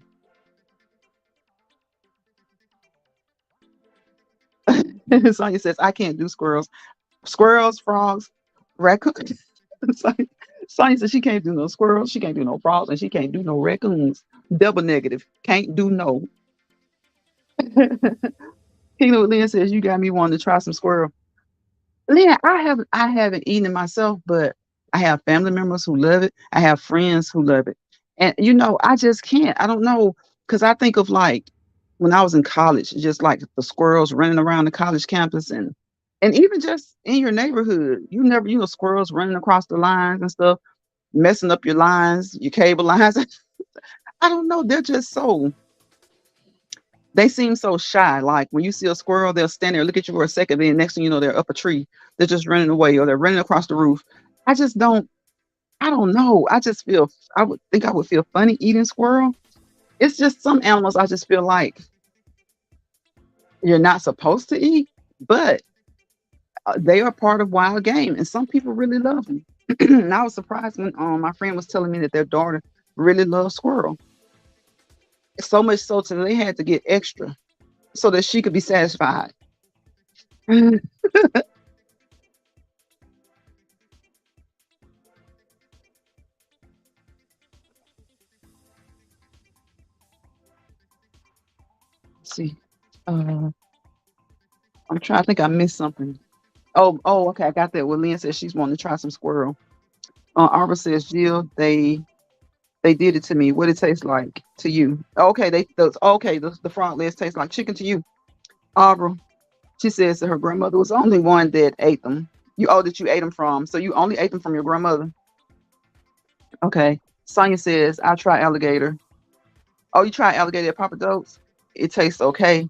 Sonya says I can't do squirrels. Squirrels, frogs, raccoons. Sonya Sonya says she can't do no squirrels, she can't do no frogs, and she can't do no raccoons. Double negative. Can't do no. Kingdom Lynn says you got me wanting to try some squirrel. Lynn, I haven't eaten it myself, but I have family members who love it. I have friends who love it. And I just can't. I don't know. Cause I think of like when I was in college, just like the squirrels running around the college campus and even just in your neighborhood. You never, squirrels running across the lines and stuff, messing up your lines, your cable lines. I don't know. They seem so shy. Like when you see a squirrel, they'll stand there, look at you for a second, then next thing you know, they're up a tree. They're just running away or they're running across the roof. I just don't. I don't know. I just feel. I would think I would feel funny eating squirrel. It's just some animals I just feel like you're not supposed to eat, but they are part of wild game, and some people really love them. And I was surprised when my friend was telling me that their daughter really loves squirrel. So much so to they had to get extra so that she could be satisfied. Let's see. Uh, I'm trying. I think I missed something. Oh, okay. I got that. Well, Lynn says she's wanting to try some squirrel. Arbor says, Jill, they did it to me. What it tastes like to you? Okay, the frog legs taste like chicken to you. Arbor, she says that her grandmother was the only one that ate them. That you ate them from. So you only ate them from your grandmother. Okay. Sonya says, I try alligator. Oh, you try alligator at Papa Do's? It tastes okay.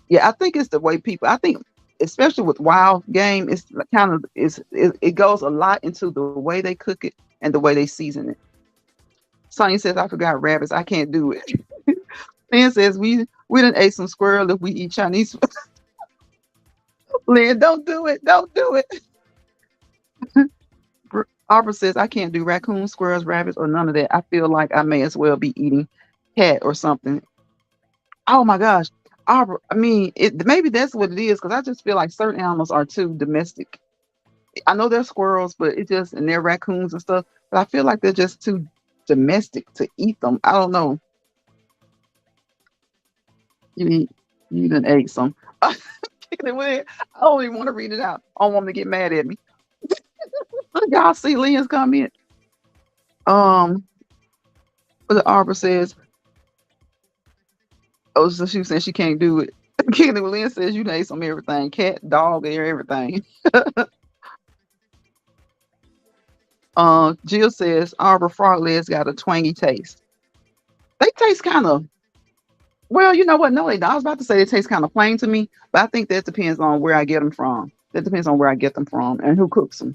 Yeah, I think it's the way people. I think, especially with wild game, it's kind of it goes a lot into the way they cook it and the way they season it. Sonya says, I forgot rabbits. I can't do it. Lynn says, we didn't ate some squirrel if we eat Chinese. Lynn, don't do it. Don't do it. Arbor says, I can't do raccoons, squirrels, rabbits, or none of that. I feel like I may as well be eating cat or something. Oh my gosh. Arbor, I mean, maybe that's what it is because I just feel like certain animals are too domestic. I know they're squirrels, but it just and they're raccoons and stuff, but I feel like they're just too domestic to eat them. I don't know. You eat, you done ate some. Kicking it with it. I don't even want to read it out. I don't want them to get mad at me. Y'all see Lynn's comment. Um, what the Arbor says, oh, so she was saying she can't do it. Kicking it with Lynn says you done ate some everything. Cat, dog, everything. Jill says Arbor frog legs got a twangy taste. They taste kind of well, you know what? No, they don't. I was about to say they taste kind of plain to me, but I think that depends on where I get them from. That depends on where I get them from and who cooks them.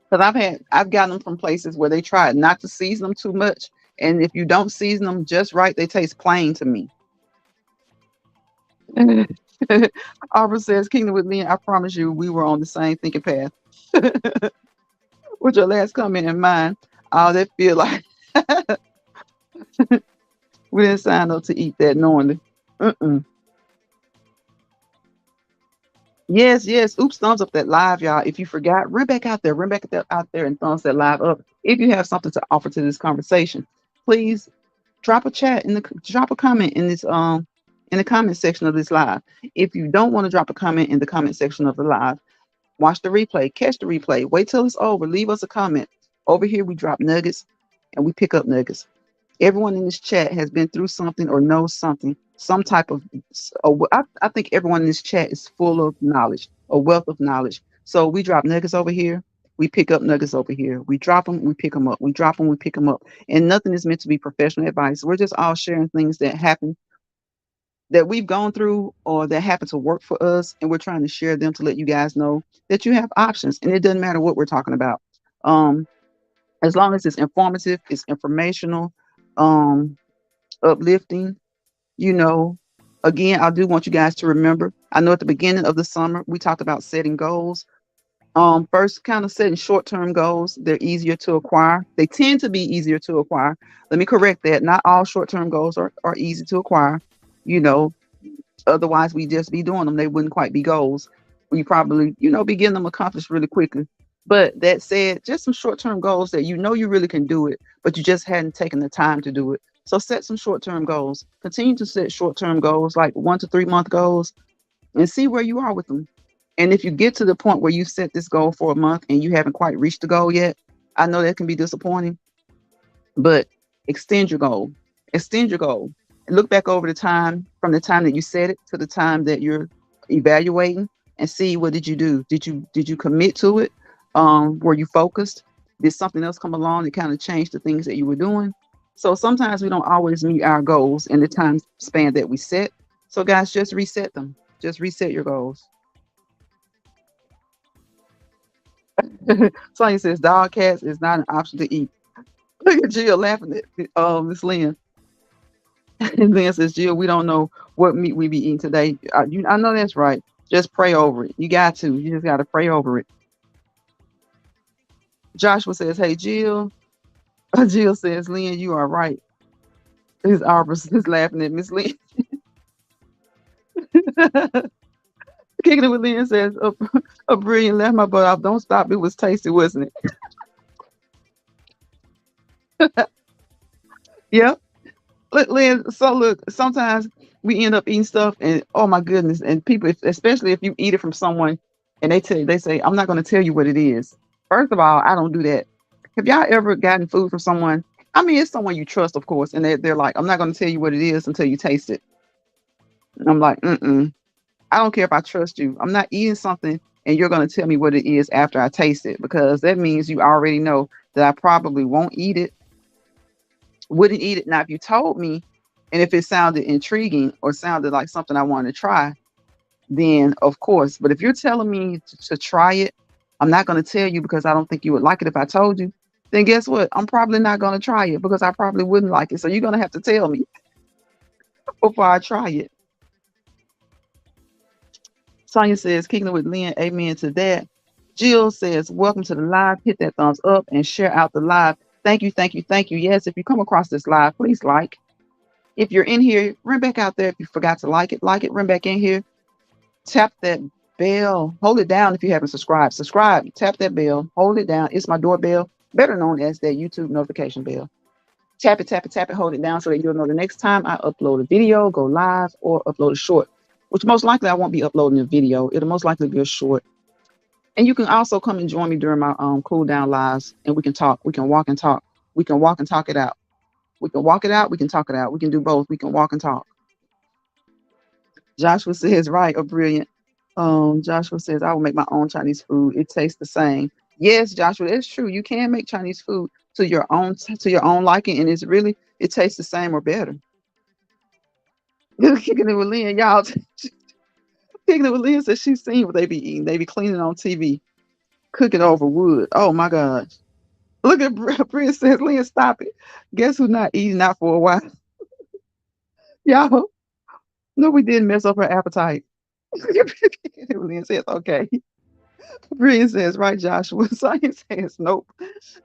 Because I've gotten them from places where they tried not to season them too much, and if you don't season them just right, they taste plain to me. Arbor says, Kingdom with me, I promise you, we were on the same thinking path. With your last comment in mind, all that feel like we didn't sign up to eat that knowingly. Mm-mm. Yes, yes. Oops, thumbs up that live, y'all. If you forgot, run back out there, out there and thumbs that live up. If you have something to offer to this conversation, please drop a comment in the comment section of this live. If you don't want to drop a comment in the comment section of the live, watch the replay, catch the replay, wait till it's over, leave us a comment. Over here we drop nuggets and we pick up nuggets. Everyone in this chat has been through something or knows something, some type of. I think everyone in this chat is full of knowledge, a wealth of knowledge. So we drop nuggets over here. We pick up nuggets over here. We drop them, we pick them up. We drop them, we pick them up. And nothing is meant to be professional advice. We're just all sharing things that happen that we've gone through or that happen to work for us. And we're trying to share them to let you guys know that you have options. And it doesn't matter what we're talking about. Um, as long as it's informative, it's informational, um, uplifting, you know. Again, I do want you guys to remember. I know at the beginning of the summer we talked about setting goals. First, kind of setting short-term goals. They're easier to acquire. They tend to be easier to acquire. Let me correct that. Not all short-term goals are easy to acquire. You know, otherwise we just be doing them. They wouldn't quite be goals. We probably, be getting them accomplished really quickly. But that said, just some short-term goals that you know you really can do it, but you just hadn't taken the time to do it. So set some short-term goals. Continue to set short-term goals, like 1 to 3 month goals, and see where you are with them. And if you get to the point where you set this goal for a month and you haven't quite reached the goal yet, I know that can be disappointing, but extend your goal. Extend your goal. Look back over the time from the time that you set it to the time that you're evaluating and see what did you do? Did you commit to it? Were you focused? Did something else come along that kind of changed the things that you were doing? So sometimes we don't always meet our goals in the time span that we set. So guys, just reset them. Just reset your goals. Sonya says dog cats is not an option to eat. Look at Jill laughing at Miss Lynn. And Lynn says, Jill, we don't know what meat we be eating today. I know that's right. Just pray over it. You got to. You just got to pray over it. Joshua says, hey, Jill. Jill says, Lynn, you are right. His Arbor is laughing at Miss Lynn. Kicking it with Lynn says, a brilliant left my butt off. Don't stop. It was tasty, wasn't it? Yeah. Lynn, so look, sometimes we end up eating stuff and oh my goodness, and people, especially if you eat it from someone and they say, I'm not going to tell you what it is. First of all, I don't do that. Have y'all ever gotten food from someone? I mean, it's someone you trust, of course, and they're like, I'm not going to tell you what it is until you taste it. And I'm like, I don't care if I trust you. I'm not eating something and you're going to tell me what it is after I taste it because that means you already know that I probably won't eat it, wouldn't eat it. Now, if you told me and if it sounded intriguing or sounded like something I want to try, then of course. But if you're telling me to try it, I'm not going to tell you because I don't think you would like it if I told you. Then guess what? I'm probably not going to try it because I probably wouldn't like it. So you're going to have to tell me before I try it. Sonia says, kicking it with Lynn, amen to that. Jill says, welcome to the live. Hit that thumbs up and share out the live. Thank you, thank you, thank you. Yes, if you come across this live, please like. If you're in here, run back out there. If you forgot to like it, run back in here. Tap that bell. Hold it down if you haven't subscribed. Subscribe. Tap that bell. Hold it down. It's my doorbell, better known as that YouTube notification bell. Tap it, tap it, tap it, hold it down so that you'll know the next time I upload a video, go live, or upload a short, which most likely I won't be uploading a video. It'll most likely be a short. And you can also come and join me during my cool down lives and we can talk. We can walk and talk. We can walk and talk it out. We can walk it out. We can talk it out. We can do both. We can walk and talk. Joshua says, right, or brilliant. Joshua says, I will make my own Chinese food. It tastes the same. Yes, Joshua, it's true. You can make Chinese food to your own liking, and it tastes the same or better. Kicking it with Lynn, y'all. Kicking it with Lynn says she's seen what they be eating. They be cleaning on TV, cooking over wood. Oh my gosh. Look at Bria says, Lynn, stop it. Guess who's not eating out for a while? Y'all, no, we didn't mess up her appetite. Lynn says, okay. Bria says, right, Joshua. Sonya says, nope.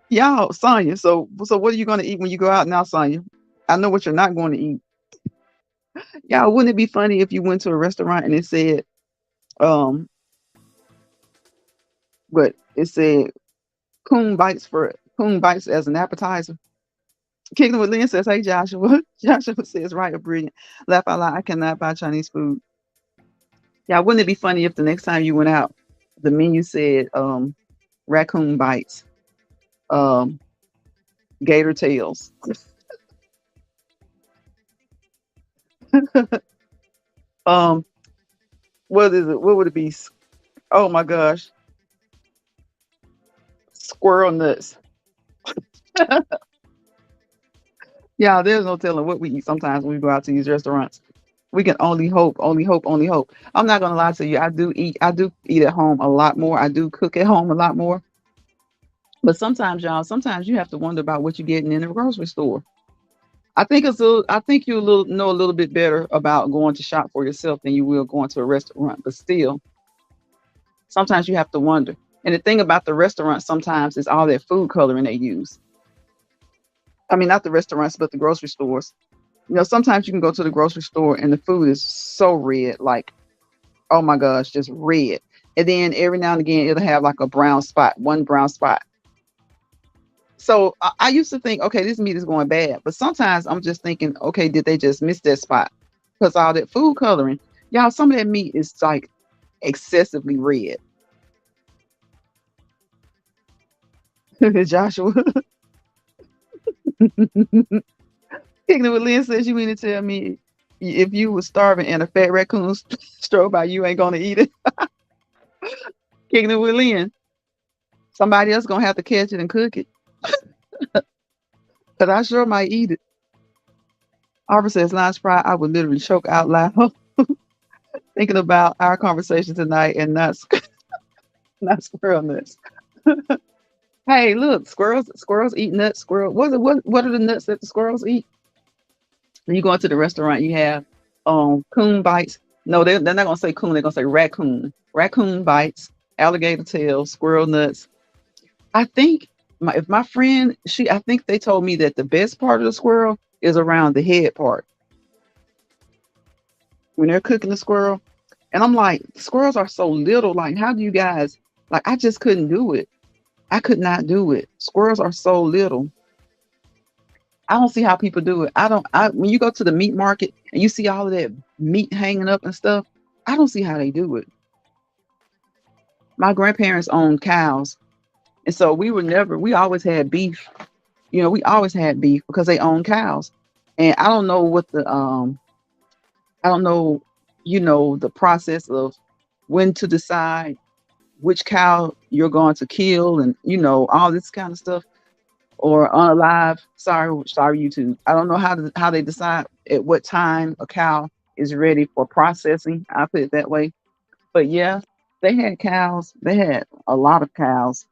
Y'all, Sonya, so what are you going to eat when you go out now, Sonya? I know what you're not going to eat. Y'all, wouldn't it be funny if you went to a restaurant and it said, um, but it said coon bites as an appetizer? Kicking with Lynn says, hey, Joshua. Joshua says, right, a brilliant. Laugh out loud. I cannot buy Chinese food. Yeah, wouldn't it be funny if the next time you went out, the menu said raccoon bites, um, gator tails. um, what is it? What would it be? Oh my gosh. Squirrel nuts. Yeah, there's no telling what we eat sometimes when we go out to these restaurants. We can only hope, only hope, only hope. I'm not gonna lie to you. I do eat at home a lot more. I do cook at home a lot more. But sometimes, y'all, sometimes you have to wonder about what you're getting in the grocery store. I think you know a little bit better about going to shop for yourself than you will going to a restaurant. But still, sometimes you have to wonder. And the thing about the restaurant sometimes is all that food coloring they use. I mean, not the restaurants, but the grocery stores. Sometimes you can go to the grocery store and the food is so red, like, oh my gosh, just red. And then every now and again, it'll have like a brown spot, one brown spot. So I used to think, okay, this meat is going bad. But sometimes I'm just thinking, okay, did they just miss that spot? Because all that food coloring, y'all, some of that meat is like excessively red. Joshua, ignorant with Lynn says you mean to tell me if you were starving and a fat raccoon strode by, you ain't gonna eat it. Kicking it with Lynn. Somebody else gonna have to catch it and cook it. Cause I sure might eat it. Arbor says, Lance Fry, I would literally choke out loud thinking about our conversation tonight and not not squirrel nuts. Hey, look, squirrels eat nuts. What are the nuts that the squirrels eat? When you go into the restaurant, you have coon bites. No, they're not gonna say coon, they're gonna say raccoon. Raccoon bites, alligator tail, squirrel nuts. I think if my friend, I think they told me that the best part of the squirrel is around the head part when they're cooking the squirrel. And I'm like, squirrels are so little. Like, how do you guys, like, I just couldn't do it. I could not do it. Squirrels are so little. I don't see how people do it. When you go to the meat market and you see all of that meat hanging up and stuff, I don't see how they do it. My grandparents owned cows. And so we always had beef. We always had beef because they owned cows. And I don't know, the process of when to decide which cow you're going to kill and, all this kind of stuff or unalive. Sorry, YouTube. I don't know how they decide at what time a cow is ready for processing. I put it that way. But yeah, they had cows. They had a lot of cows,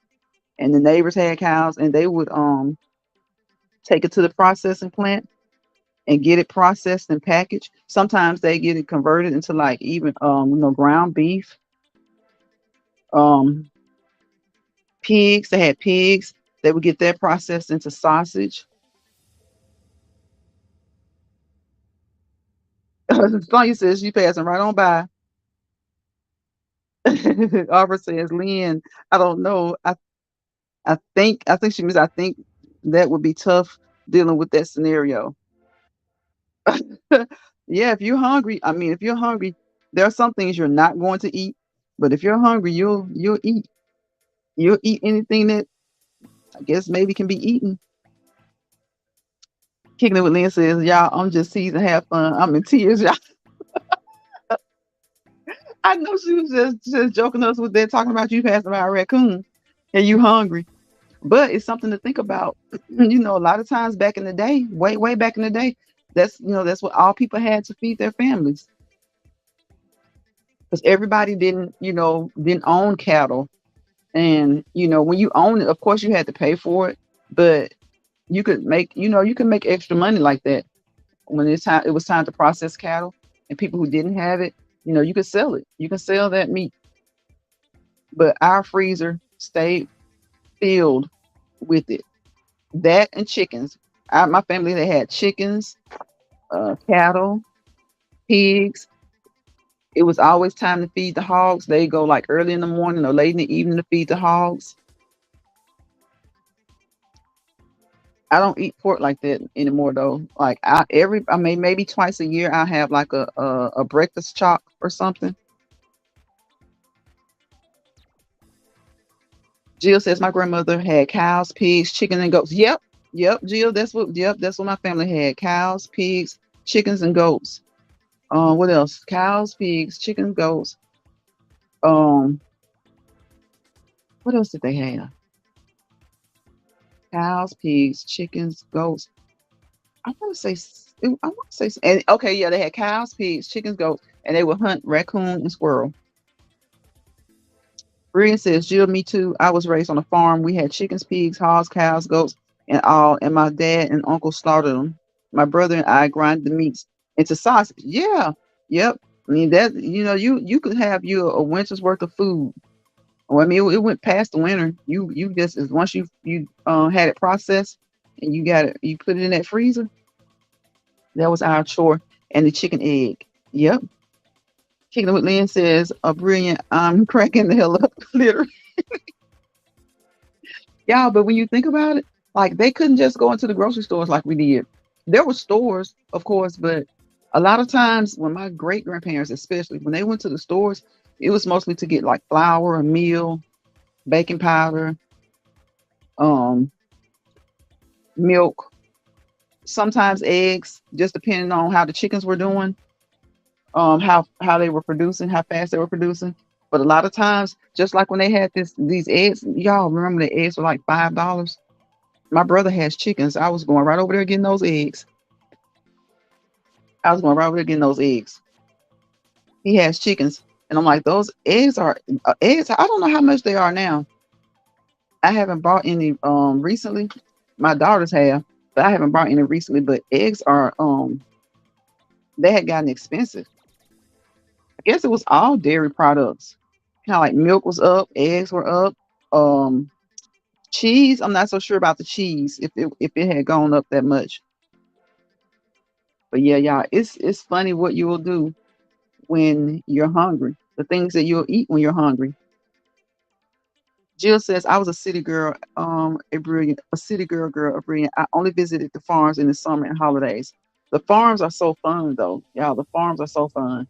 and the neighbors had cows, and they would take it to the processing plant and get it processed and packaged. Sometimes they get it converted into like even ground beef. Um, Pigs. They had pigs. They would get that processed into sausage. Sonya says she passing right on by. Arbor says, Lynn, I don't know. I think she means I think that would be tough dealing with that scenario. Yeah, if you're hungry, there are some things you're not going to eat. But if you're hungry, you'll eat. You'll eat anything that I guess maybe can be eaten. Kicking it with Lynn says, y'all, I'm just teasing, have fun. I'm in tears, y'all. I know she was just joking us with that, talking about you passing by a raccoon and you hungry. But it's something to think about. A lot of times back in the day, way back in the day, that's what all people had to feed their families. Because everybody didn't own cattle. And when you own it, of course you had to pay for it, but you can make extra money like that when it was time to process cattle and people who didn't have it, you could sell it. You can sell that meat. But our freezer stayed filled with it. That and chickens. My family, they had chickens, cattle, pigs. It was always time to feed the hogs. They go like early in the morning or late in the evening to feed the hogs. I don't eat pork like that anymore though. Like I mean maybe twice a year I have like a breakfast chop or something. Jill says my grandmother had cows, pigs, chicken, and goats. Yep, Jill. That's what my family had: cows, pigs, chickens, and goats. What else? Cows, pigs, chickens, goats. Um, what else did they have? Cows, pigs, chickens, goats. I want to say, I want to say, and okay, yeah, they had cows, pigs, chickens, goats, and they would hunt raccoon and squirrel. Brian says, Jill, me too. I was raised on a farm. We had chickens, pigs, hogs, cows, goats, and all. And my dad and uncle slaughtered them. My brother and I grind the meats into sausage. Yeah, yep. I mean that you could have you a winter's worth of food. Well, I mean it went past the winter. You just as once you had it processed and you put it in that freezer. That was our chore. And the chicken egg. Yep. Kicking with Lynn says, a brilliant. I'm cracking the hell up, literally. Yeah, but when you think about it, like they couldn't just go into the grocery stores like we did. There were stores, of course, but a lot of times when my great grandparents, especially when they went to the stores, it was mostly to get like flour, a meal, baking powder, um, milk, sometimes eggs, just depending on how the chickens were doing, how they were producing, how fast they were producing. But a lot of times, just like when they had these eggs, y'all remember the eggs were like $5. My brother has chickens. I was going right over there getting those eggs. I was going right over there getting those eggs. He has chickens, and I'm like, those eggs are eggs. I don't know how much they are now. I haven't bought any recently. My daughters have, but I haven't bought any recently. But eggs are they had gotten expensive. I guess it was all dairy products. Kind of like milk was up, eggs were up. Um, Cheese, I'm not so sure about the cheese if it had gone up that much. But yeah, y'all, it's funny what you will do when you're hungry. The things that you'll eat when you're hungry. Jill says, I was a city girl, a city girl, a brilliant. I only visited the farms in the summer and holidays. The farms are so fun though. Y'all, the farms are so fun.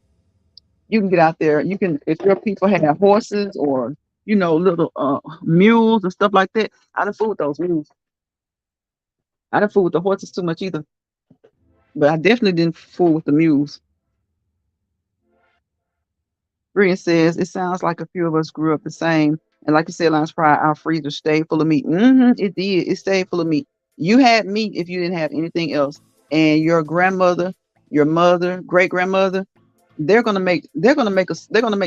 You can get out there. You can, if your people have horses or, little mules and stuff like that. I didn't fool with those mules. I didn't fool with the horses too much either. But I definitely didn't fool with the mules. Brian says, it sounds like a few of us grew up the same. And like you said, last Friday, our freezer stayed full of meat. It did. It stayed full of meat. You had meat if you didn't have anything else. And your grandmother, your mother, great grandmother, they're gonna make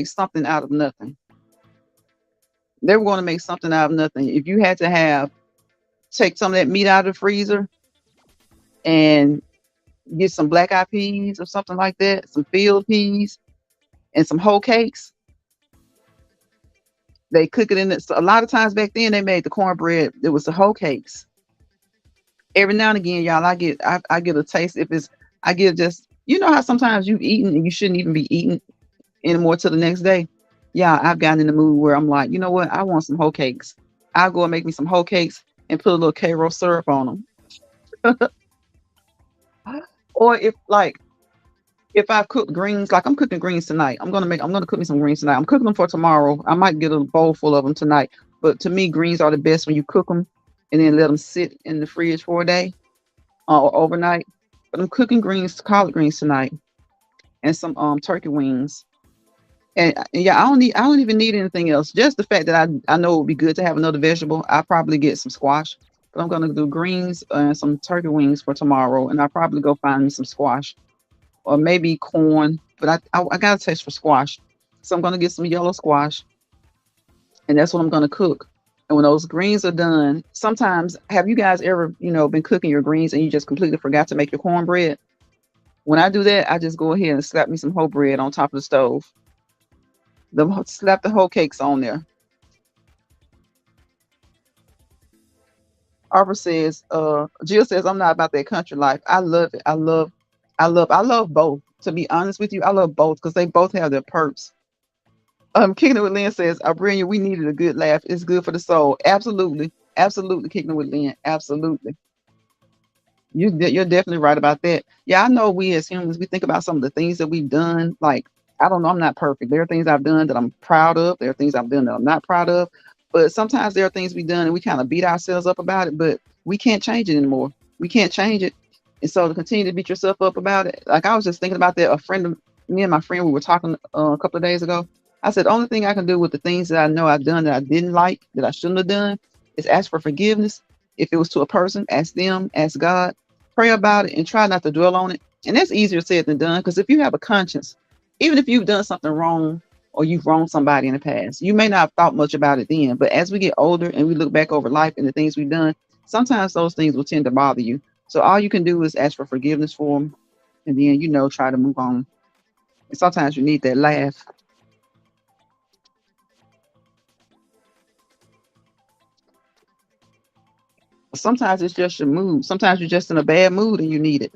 something out of nothing. They were gonna make something out of nothing. If you had to take some of that meat out of the freezer and get some black eyed peas or something like that, some field peas and some whole cakes. They cook it in it. So a lot of times back then they made the cornbread. It was the whole cakes. Every now and again, y'all, I get a taste. If it's I get just how sometimes you've eaten and you shouldn't even be eating anymore till the next day. Yeah, I've gotten in the mood where I'm like, you know what? I want some whole cakes. I'll go and make me some whole cakes and put a little Karo syrup on them. Or if I cook greens, like I'm cooking greens tonight, I'm gonna cook me some greens tonight. I'm cooking them for tomorrow. I might get a bowl full of them tonight. But to me, greens are the best when you cook them and then let them sit in the fridge for a day or overnight. But I'm cooking greens, collard greens tonight, and some turkey wings. And yeah, I don't even need anything else. Just the fact that I know it would be good to have another vegetable. I probably get some squash, but I'm gonna do greens and some turkey wings for tomorrow, and I'll probably go find me some squash or maybe corn, but I got a taste for squash. So I'm gonna get some yellow squash, and that's what I'm gonna cook. And when those greens are done, sometimes have you guys ever, been cooking your greens and you just completely forgot to make your cornbread? When I do that, I just go ahead and slap me some whole bread on top of the stove. Slap the whole cakes on there. Arbor says, Jill says, I'm not about that country life. I love it. I love both. To be honest with you, I love both because they both have their perks. Kicking it with Lynn says, Brilliant, we needed a good laugh. It's good for the soul. Absolutely. Absolutely. Kicking it with Lynn. Absolutely. You're definitely right about that. Yeah, I know we as humans, we think about some of the things that we've done. Like, I don't know, I'm not perfect. There are things I've done that I'm proud of. There are things I've done that I'm not proud of. But sometimes there are things we've done and we kind of beat ourselves up about it, but we can't change it anymore. We can't change it. And so to continue to beat yourself up about it, like I was just thinking about that. Me and my friend, we were talking a couple of days ago. I said, the only thing I can do with the things that I know I've done that I didn't like, that I shouldn't have done, is ask for forgiveness If it was to a person, ask them, ask God, pray about it, and try not to dwell on it. And that's easier said than done because if you have a conscience, even if you've done something wrong or you've wronged somebody in the past, you may not have thought much about it then. But as we get older and we look back over life and the things we've done, sometimes those things will tend to bother you. So all you can do is ask for forgiveness for them, and then try to move on. And sometimes you need that laugh. Sometimes it's just your mood. Sometimes you're just in a bad mood and you need it.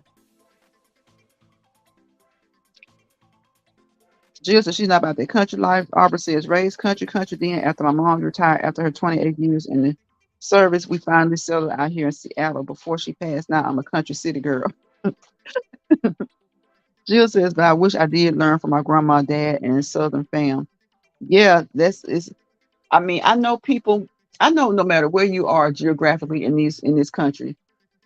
Jill says she's not about that country life. Arbor says raised country, country. Then after my mom retired after her 28 years in the service, we finally settled out here in Seattle. Before she passed, now I'm a country city girl. Jill says, but I wish I did learn from my grandma, dad, and Southern fam. Yeah, that's is. I mean, I know people. I know no matter where you are geographically in this country,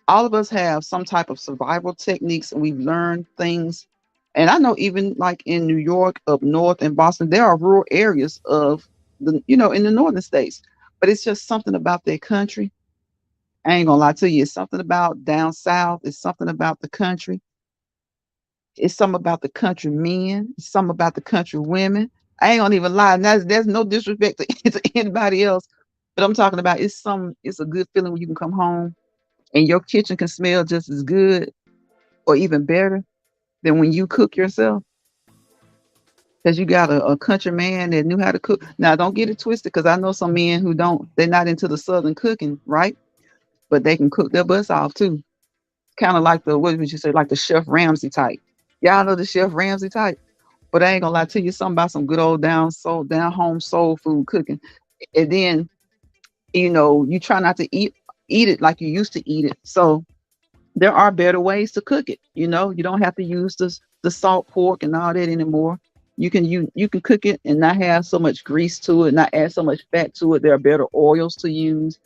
all of us have some type of survival techniques, and we've learned things. And I know even like in New York, up north, in Boston, there are rural areas of in the northern states. But it's just something about their country. I ain't gonna lie to you. It's something about down south. It's something about the country. It's something about the country men. It's something about the country women. I ain't gonna even lie. And there's no disrespect to anybody else, but I'm talking about it's some. It's a good feeling when you can come home and your kitchen can smell just as good or even better than when you cook yourself because you got a country man that knew how to cook. Now, don't get it twisted because I know some men who don't, they're not into the southern cooking, right? But they can cook their butts off too. Kind of like what would you say, like the Chef Ramsay type. Y'all know the Chef Ramsay type. But I ain't gonna lie to you, something about some good old down home soul food cooking. And then, you try not to eat it like you used to eat it. So there are better ways to cook it. You don't have to use the salt pork and all that anymore. You can cook it and not have so much grease to it, not add so much fat to it. There are better oils to use.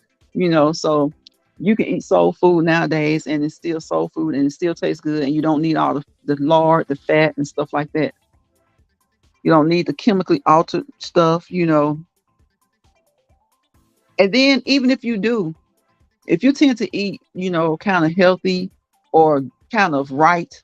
So you can eat soul food nowadays and it's still soul food and it still tastes good and you don't need all the lard, the fat and stuff like that. You don't need the chemically altered stuff. And then even if you do, if you tend to eat, kind of healthy or kind of right,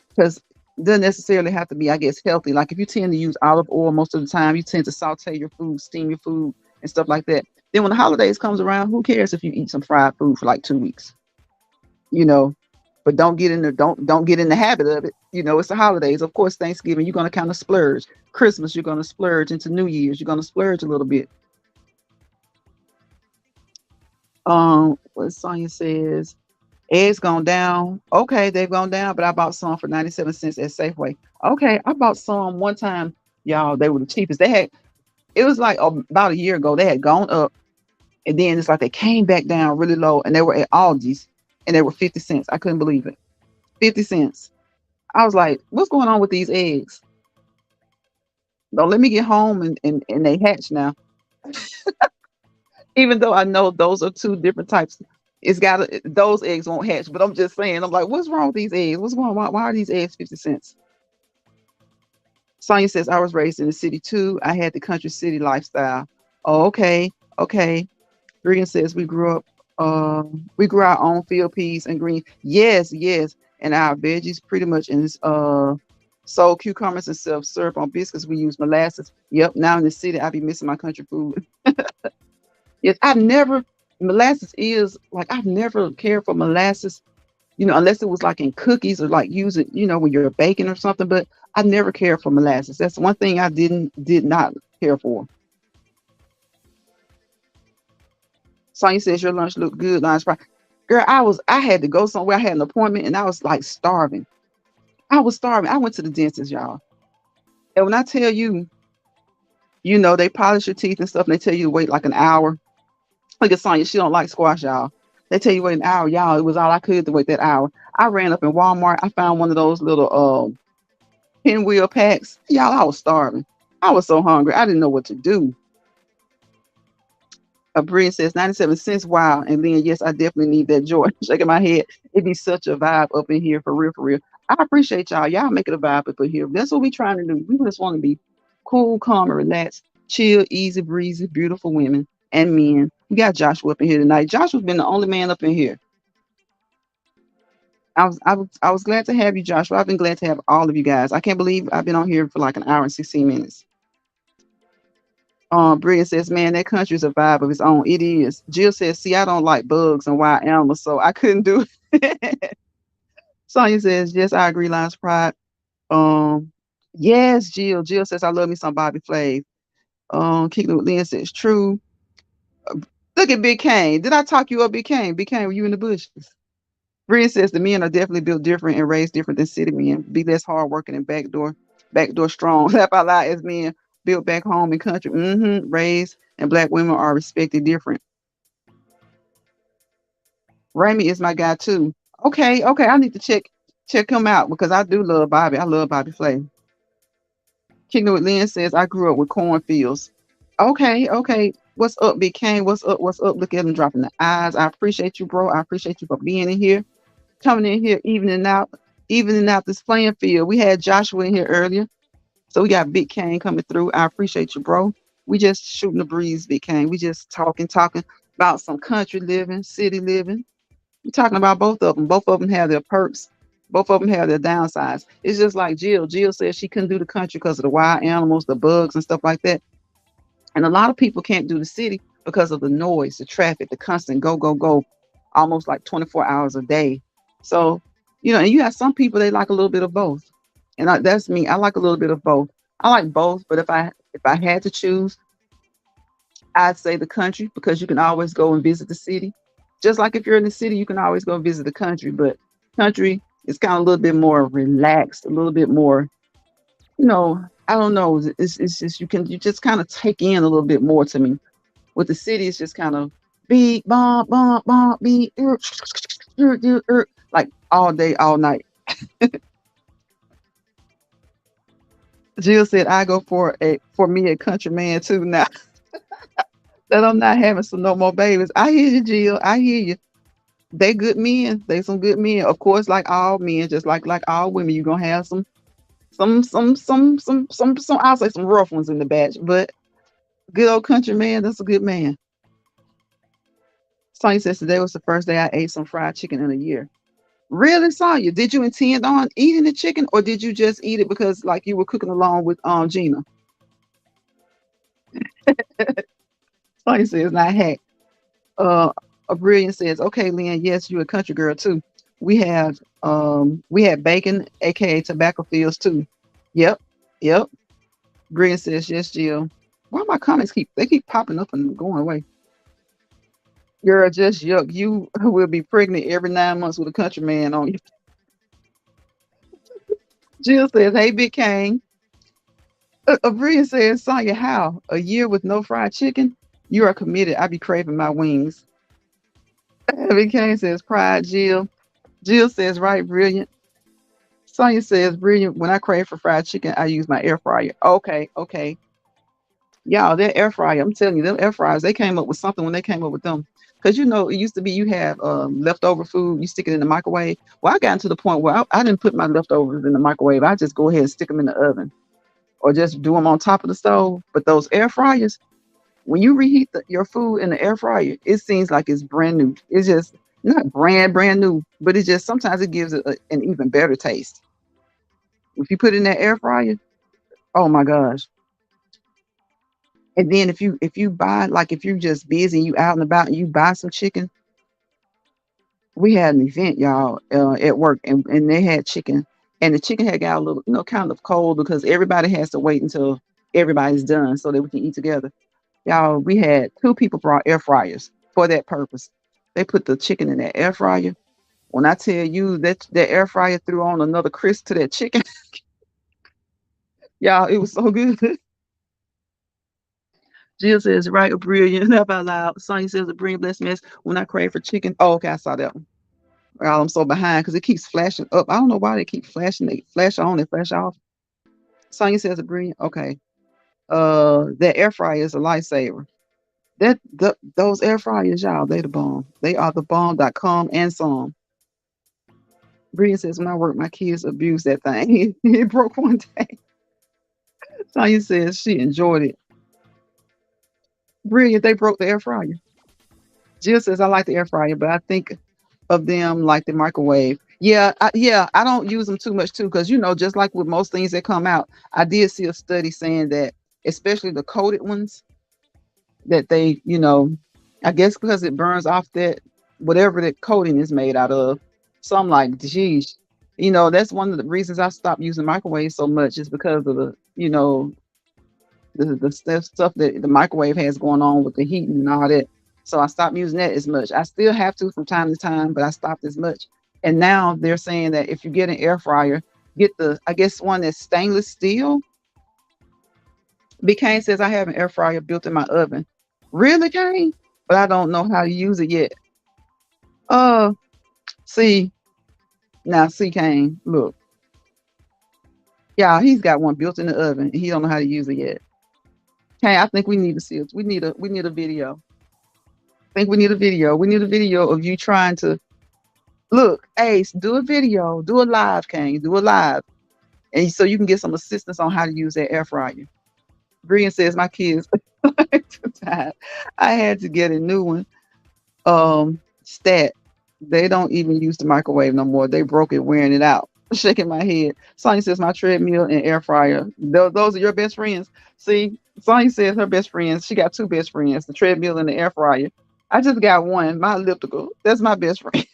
because it doesn't necessarily have to be, I guess, healthy. Like if you tend to use olive oil most of the time, you tend to saute your food, steam your food, and stuff like that. Then when the holidays comes around, who cares if you eat some fried food for like 2 weeks? You know, but don't get in the habit of it. It's the holidays. Of course, Thanksgiving you're gonna kind of splurge. Christmas you're gonna splurge. Into New Year's you're gonna splurge a little bit. What Sonya says, eggs gone down. Okay, they've gone down, but I bought some for 97 cents at Safeway. Okay, I bought some one time, y'all. They were the cheapest. It was like about a year ago. They had gone up, and then it's like they came back down really low, and they were at Aldi's, and they were 50 cents. I couldn't believe it. 50 cents. I was like, what's going on with these eggs? Don't let me get home and they hatch now. Even though I know those are two different types. Those eggs won't hatch, but I'm just saying, I'm like, what's wrong with these eggs? What's going on? Why are these eggs 50 cents? Sonia says, I was raised in the city too. I had the country city lifestyle. Oh, okay. Okay. Regan says we grew our own field peas and green. Yes, yes. And our veggies pretty much in sold cucumbers and self syrup on biscuits. We use molasses. Yep. Now in the city, I be missing my country food. Yes, molasses is like I've never cared for molasses, unless it was like in cookies or like use it, when you're baking or something. But I never cared for molasses. That's one thing I did not care for. Sonya says your lunch looked good, lunch fry. Girl, I had to go somewhere. I had an appointment and I was like starving. I was starving. I went to the dentist, y'all. And when I tell you, they polish your teeth and stuff, and they tell you to wait like an hour. Look at Sonya, she don't like squash, y'all. They tell you wait an hour, y'all. It was all I could to wait that hour. I ran up in Walmart. I found one of those little pinwheel packs. Y'all, I was starving. I was so hungry. I didn't know what to do. Brian says 97 cents. Wow. And then yes, I definitely need that joy. Shaking my head. It'd be such a vibe up in here for real, for real. I appreciate y'all. Y'all make it a vibe up in here. That's what we trying to do. We just want to be cool, calm, and relaxed, chill, easy breezy, beautiful women. and men. We got Joshua up in here tonight. Joshua's been the only man up in here. I was glad to have you, Joshua. I've been glad to have all of you guys. I can't believe I've been on here for like an hour and 16 minutes. Bria says, man, that country's a vibe of its own. It is. Jill says, see, I don't like bugs and wild animals, so I couldn't do it. Sonya says, yes, I agree, Lines Pride. Yes, Jill. Jill says, I love me some Bobby Flay. Kicking with Lynn says, true. Look at Big Kane. Did I talk you up, Big Kane? Big Kane, were you in the bushes? Bria says the men are definitely built different and raised different than city men. Be less hardworking and backdoor strong. Laugh out loud as men built back home in country. Raised and black women are respected different. Ramy is my guy too. Okay, okay. I need to check him out because I do love Bobby. I love Bobby Flay. Kicking with Lynn says I grew up with cornfields. Okay, okay. What's up, Big Kane? What's up? What's up? Look at him dropping the eyes. I appreciate you, bro. I appreciate you for being in here, coming in here, evening out this playing field. We had Joshua in here earlier, so we got Big Kane coming through. I appreciate you, bro. We just shooting the breeze, Big Kane. We just talking about some country living, city living. We're talking about both of them. Both of them have their perks. Both of them have their downsides. It's just like Jill. Jill said she couldn't do the country because of the wild animals, the bugs, and stuff like that. And a lot of people can't do the city because of the noise, the traffic, the constant go, go, go, almost like 24 hours a day. So, and you have some people they like a little bit of both. And that's me. I like a little bit of both. I like both, but if I had to choose, I'd say the country because you can always go and visit the city. Just like if you're in the city, you can always go visit the country, but country is kind of a little bit more relaxed, a little bit more, I don't know. It's just you just kind of take in a little bit more to me. With the city, it's just kind of beat, bump, bump, bump, beat, like all day, all night. Jill said, "I go for me a country man too now that I'm not having some no more babies." I hear you, Jill. I hear you. They good men. They some good men. Of course, like all men, just like all women, you gonna have some. I'll say some rough ones in the batch, but good old country man. That's a good man. Sonya says today was the first day I ate some fried chicken in a year. Really, Sonya? Did you intend on eating the chicken, or did you just eat it because like you were cooking along with Gina? Sonya says not hack. Uh, a brilliant says, okay, Lynn, yes, you're a country girl too. We had bacon, aka tobacco fields too. Yep, yep. Brilliant says, yes, Jill. Why my comments keep popping up and going away? Girl, just yuck. You will be pregnant every 9 months with a country man on you. Jill says, hey, Big Kane. Bria says, Sonya, how? A year with no fried chicken? You are committed. I be craving my wings. Big Kane says, pride, Jill. Jill says, right, brilliant. Sonya says, brilliant. When I crave for fried chicken, I use my air fryer. Okay, okay. Y'all, that air fryer, I'm telling you, them air fryers, they came up with something when they came up with them. Because it used to be you have leftover food, you stick it in the microwave. Well, I got to the point where I didn't put my leftovers in the microwave. I just go ahead and stick them in the oven or just do them on top of the stove. But those air fryers, when you reheat your food in the air fryer, it seems like it's brand new. It's just not brand new, but it just sometimes it gives it an even better taste. If you put it in that air fryer, oh my gosh. And then if you buy like if you're just busy and you out and about and you buy some chicken, we had an event, y'all, at work and they had chicken and the chicken had got a little, kind of cold because everybody has to wait until everybody's done so that we can eat together. Y'all, we had two people brought air fryers for that purpose. They put the chicken in that air fryer. When I tell you that air fryer threw on another crisp to that chicken, y'all, it was so good. Jill says, right, brilliant. Laugh out loud. Sonya says, a brilliant blessed mess when I crave for chicken. Oh, okay, I saw that one. Well, I'm so behind because it keeps flashing up. I don't know why they keep flashing. They flash on and flash off. Sonya says, a brilliant. Okay. That air fryer is a lifesaver. Those air fryers, y'all, they the bomb. They are the bomb.com and some. Brilliant says, when I work, my kids abuse that thing. It broke one day. Sonya says she enjoyed it. Brilliant. They broke the air fryer. Jill says I like the air fryer, but I think of them like the microwave. Yeah, I don't use them too much too, because just like with most things that come out, I did see a study saying that especially the coated ones, that I guess because it burns off that whatever that coating is made out of. So I'm like, geez, that's one of the reasons I stopped using microwaves so much, is because of the stuff that the microwave has going on with the heating and all that. So I stopped using that as much. I still have to from time to time, but I stopped as much. And now they're saying that if you get an air fryer, get I guess one that's stainless steel. B. Kane says I have an air fryer built in my oven. Really, Kane? But I don't know how to use it yet. Uh, see, now see, Kane, look, yeah, he's got one built in the oven, and he don't know how to use it yet. Kane, I think we need to see it. We need a video. I think we need a video. We need a video of you trying to look. Ace, do a video, do a live, Kane, do a live, and so you can get some assistance on how to use that air fryer. Brian says my kids, I had to get a new one. Stat, they don't even use the microwave no more. They broke it wearing it out. Shaking my head. Sonya says my treadmill and air fryer. Those are your best friends. See, Sonya says her best friends. She got two best friends, the treadmill and the air fryer. I just got one, my elliptical. That's my best friend.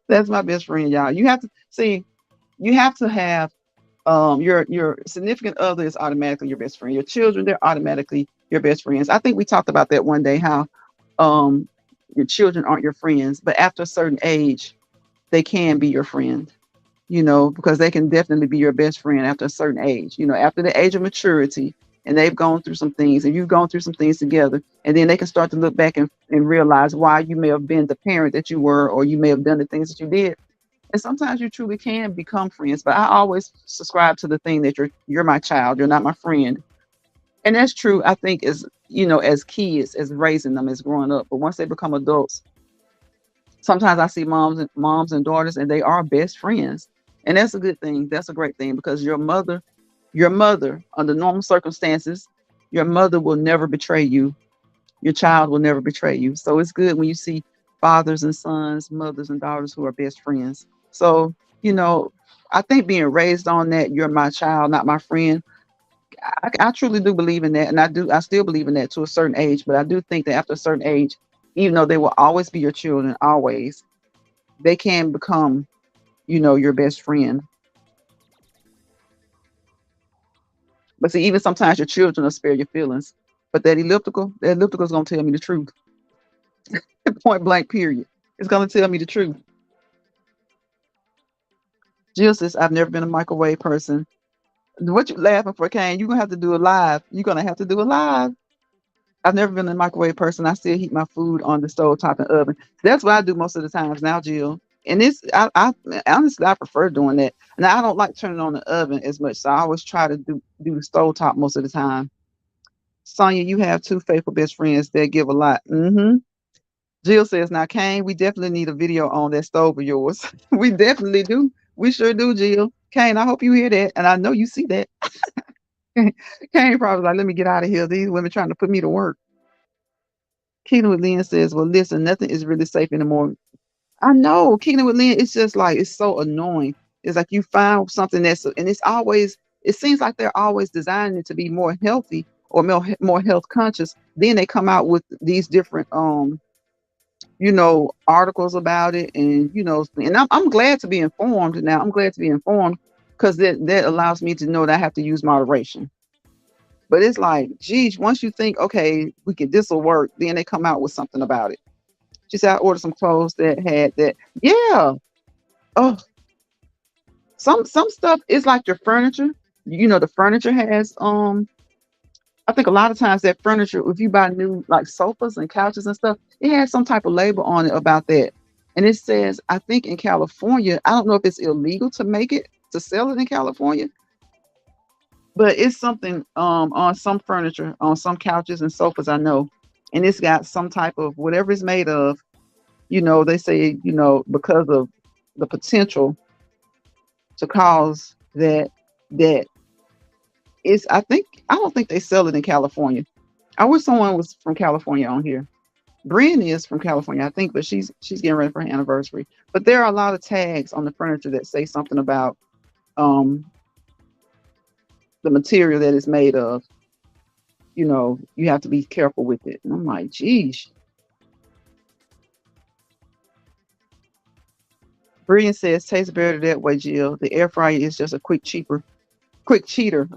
That's my best friend, y'all. You have to see, you have to have your significant other is automatically your best friend. Your children, they're automatically your best friends. I think we talked about that one day, how um your children aren't your friends, but after a certain age, they can be your friend, because they can definitely be your best friend after a certain age, after the age of maturity, and they've gone through some things and you've gone through some things together. And then they can start to look back and realize why you may have been the parent that you were, or you may have done the things that you did. And sometimes you truly can become friends. But I always subscribe to the thing that you're my child, you're not my friend. And that's true, I think, as kids, as raising them, as growing up. But once they become adults, sometimes I see moms and daughters, and they are best friends. And that's a good thing. That's a great thing, because your mother, under normal circumstances, your mother will never betray you. Your child will never betray you. So it's good when you see fathers and sons, mothers and daughters who are best friends. So, you know, I think being raised on that, you're my child, not my friend. I truly do believe in that. And I still believe in that to a certain age. But I do think that after a certain age, even though they will always be your children, always, they can become, your best friend. But see, even sometimes your children will spare your feelings. But that elliptical is going to tell me the truth. Point blank, period. It's going to tell me the truth. Jill says, I've never been a microwave person. What you laughing for, Kane? You're going to have to do a live. You're going to have to do a live. I've never been a microwave person. I still heat my food on the stove top and oven. That's what I do most of the times now, Jill. And I honestly, I prefer doing that. And I don't like turning on the oven as much. So I always try to do the stove top most of the time. Sonya, you have two faithful best friends that give a lot. Jill says, now, Kane, we definitely need a video on that stove of yours. We definitely do. We sure do, Jill. Kane, I hope you hear that. And I know you see that. Kane probably like, let me get out of here. These women trying to put me to work. Kingdom with Lynn says, well, listen, nothing is really safe anymore. I know. Kingdom with Lynn, it's just like, it's so annoying. It's like you find something and it seems like they're always designing it to be more healthy or more health conscious. Then they come out with these different articles about it, and I'm glad to be informed now. I'm glad to be informed, because that allows me to know that I have to use moderation. But it's like, geez, once you think, okay, this will work, then they come out with something about it. She said I ordered some clothes that had that. Yeah. Oh, some stuff is like your furniture. The furniture has I think a lot of times that furniture, if you buy new like sofas and couches and stuff, it has some type of label on it about that. And it says, I think in California, I don't know if it's illegal to sell it in California, but it's something on some furniture, on some couches and sofas, I know. And it's got some type of whatever it's made of, they say, because of the potential to cause that it's I don't think they sell it in California. I wish someone was from California on here. Brian is from California, I think, but she's getting ready for her anniversary. But there are a lot of tags on the furniture that say something about um the material that it's made of. You have to be careful with it. And I'm like, geez. Brian says tastes better that way, Jill. The air fryer is just a quick cheater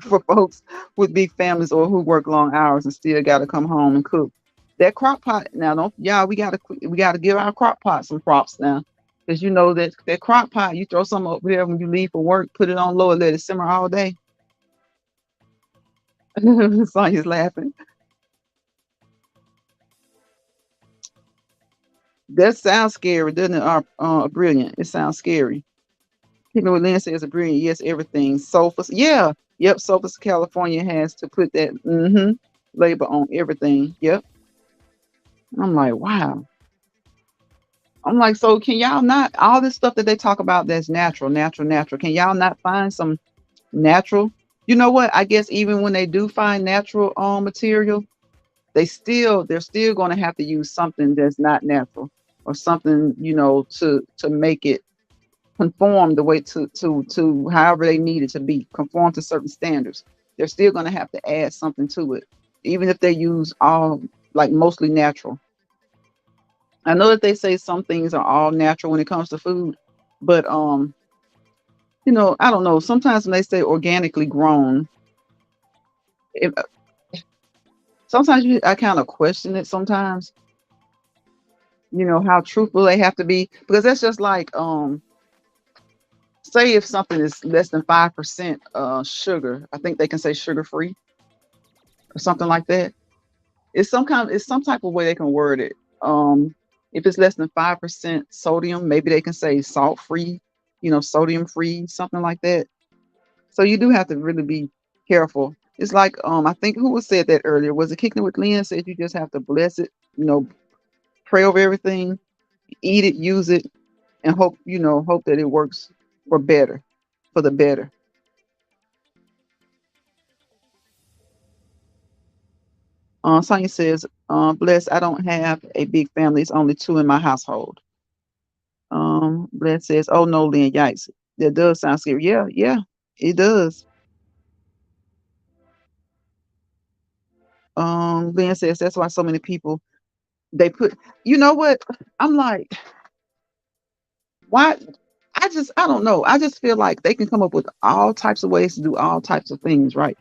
for folks with big families or who work long hours and still got to come home and cook. That crock pot now, don't y'all? We gotta give our crock pot some props now, because that crock pot, you throw some up there when you leave for work, put it on low and let it simmer all day. Sonya's laughing. That sounds scary, doesn't it? Brilliant. It sounds scary. People with Lynn says a brilliant. Yes, everything. Sofas. Yeah. Yep. Sofas California has to put that label on everything. Yep. I'm like, wow. I'm like, so can y'all not all this stuff that they talk about that's natural, natural, natural? Can y'all not find some natural? You know what? I guess even when they do find natural material, they're still going to have to use something that's not natural or something to make it conform the way to however they need it to be, conform to certain standards. They're still going to have to add something to it, even if they use all like mostly natural. I know that they say some things are all natural when it comes to food, but I don't know. Sometimes when they say organically grown, it, sometimes I kind of question it. Sometimes, how truthful they have to be, because that's just like say if something is less than 5% sugar, I think they can say sugar free or something like that. It's some type of way they can word it. If it's less than 5% sodium, maybe they can say salt free, sodium free, something like that. So you do have to really be careful. It's like I think who was said that earlier? Was it Kicking It with Lynn said you just have to bless it, pray over everything, eat it, use it, and hope that it works for better, for the better. Sonia says, bless, I don't have a big family. It's only two in my household. Bless says, oh no, Lynn, yikes. That does sound scary. Yeah, yeah, it does. Lynn says that's why so many people they put you know what? I'm like, why I don't know. I just feel like they can come up with all types of ways to do all types of things, right?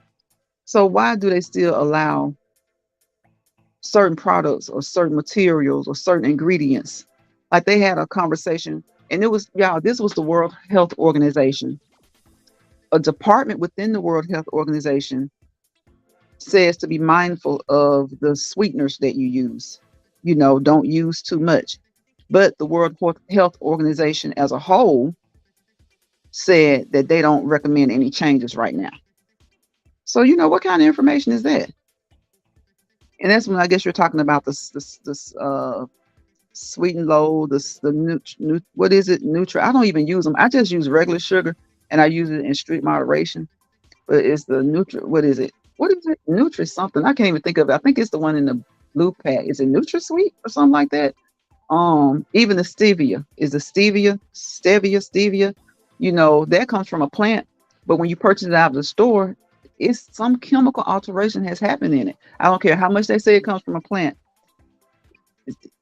So why do they still allow certain products or certain materials or certain ingredients? Like they had a conversation, and it was y'all, this was the World Health Organization. A department within the World Health Organization says to be mindful of the sweeteners that you use. Don't use too much. But the World Health Organization as a whole said that they don't recommend any changes right now. So, what kind of information is that? And that's when I guess you're talking about this sweet and low, what is it? Neutral. I don't even use them. I just use regular sugar and I use it in strict moderation. But it's the neutral. What is it? What is it? Nutri something. I can't even think of it. I think it's the one in the blue pack. Is it NutraSweet or something like that? Even the stevia is the stevia. That comes from a plant, but when you purchase it out of the store, it's some chemical alteration has happened in it. I don't care how much they say it comes from a plant.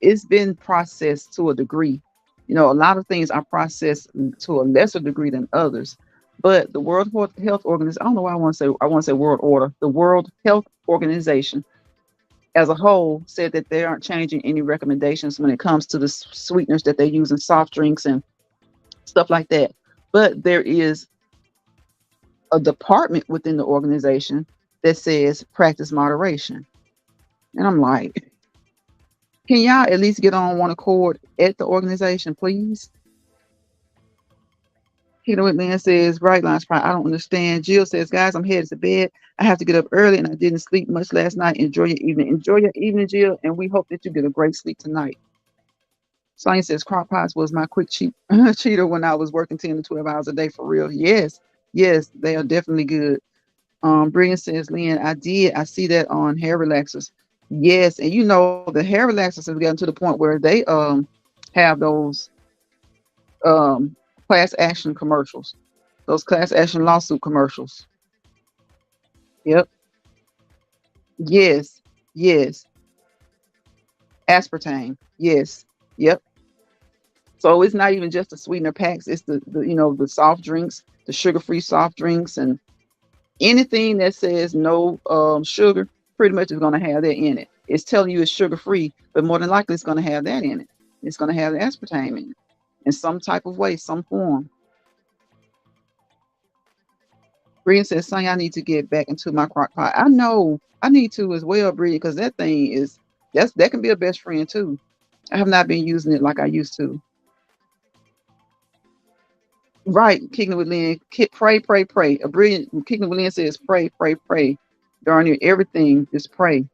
It's been processed to a degree. A lot of things are processed to a lesser degree than others. But the World Health Organization, I don't know why I want to say World Order, the World Health Organization as a whole said that they aren't changing any recommendations when it comes to the sweeteners that they use in soft drinks and stuff like that. But there is a department within the organization that says practice moderation. And I'm like, can y'all at least get on one accord at the organization, please? Peter Whitman says, Bright Lines Pride, I don't understand. Jill says, guys, I'm headed to bed. I have to get up early and I didn't sleep much last night. Enjoy your evening. Enjoy your evening, Jill, and we hope that you get a great sleep tonight. Sonia says, crock pots was my quick cheater when I was working 10 to 12 hours a day for real. Yes, yes, they are definitely good. Brilliant says, Lynn, I see that on hair relaxers. Yes, and you know the hair relaxers have gotten to the point where they have those um class action commercials, those class action lawsuit commercials. Yep. Yes. Yes. Aspartame. Yes. Yep. So it's not even just the sweetener packs, it's the the soft drinks, the sugar-free soft drinks, and anything that says no sugar pretty much is going to have that in it. It's telling you it's sugar free, but more than likely it's going to have that in it. It's going to have the aspartame in it in some type of way, some form. Brian says, "Son, I need to get back into my crock pot." I know I need to as well, Brian, because that thing is that can be a best friend too. I have not been using it like I used to. Right, kicking it with Lynn. Pray, pray, pray. A brilliant kicking it with Lynn says, "Pray, pray, pray." Darn near everything is pray.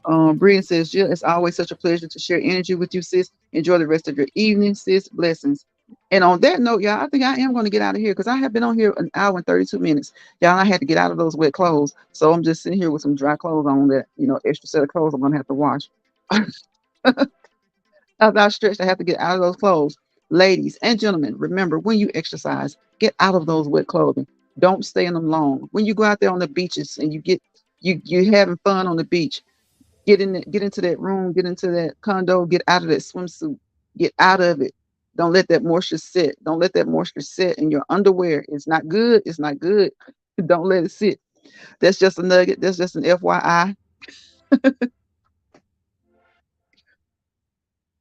Brian says, Jill, it's always such a pleasure to share energy with you, sis. Enjoy the rest of your evening, sis. Blessings. And on that note, y'all, I think I am going to get out of here because I have been on here an hour and 32 minutes. Y'all, I had to get out of those wet clothes. So I'm just sitting here with some dry clothes on that, extra set of clothes I'm going to have to wash. After I stretched, I have to get out of those clothes. Ladies and gentlemen, remember when you exercise, get out of those wet clothing. Don't stay in them long. When you go out there on the beaches and you having fun on the beach, get into that room, get into that condo, get out of that swimsuit, get out of it. Don't let that moisture sit. Don't let that moisture sit in your underwear. It's not good. It's not good. Don't let it sit. That's just a nugget. That's just an FYI.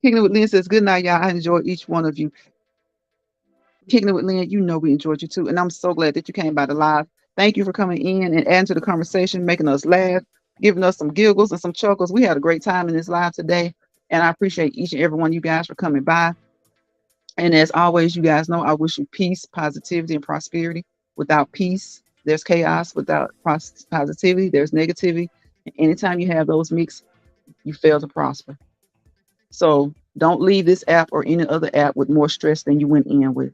Kicking it with Lynn says, good night, y'all. I enjoyed each one of you. Kicking it with Lynn, you know we enjoyed you too. And I'm so glad that you came by the live. Thank you for coming in and adding to the conversation, making us laugh, giving us some giggles and some chuckles. We had a great time in this live today. And I appreciate each and every one of you guys for coming by. And as always, you guys know I wish you peace, positivity, and prosperity. Without peace, there's chaos. Without positivity, there's negativity. And anytime you have those mixed, you fail to prosper. So don't leave this app or any other app with more stress than you went in with.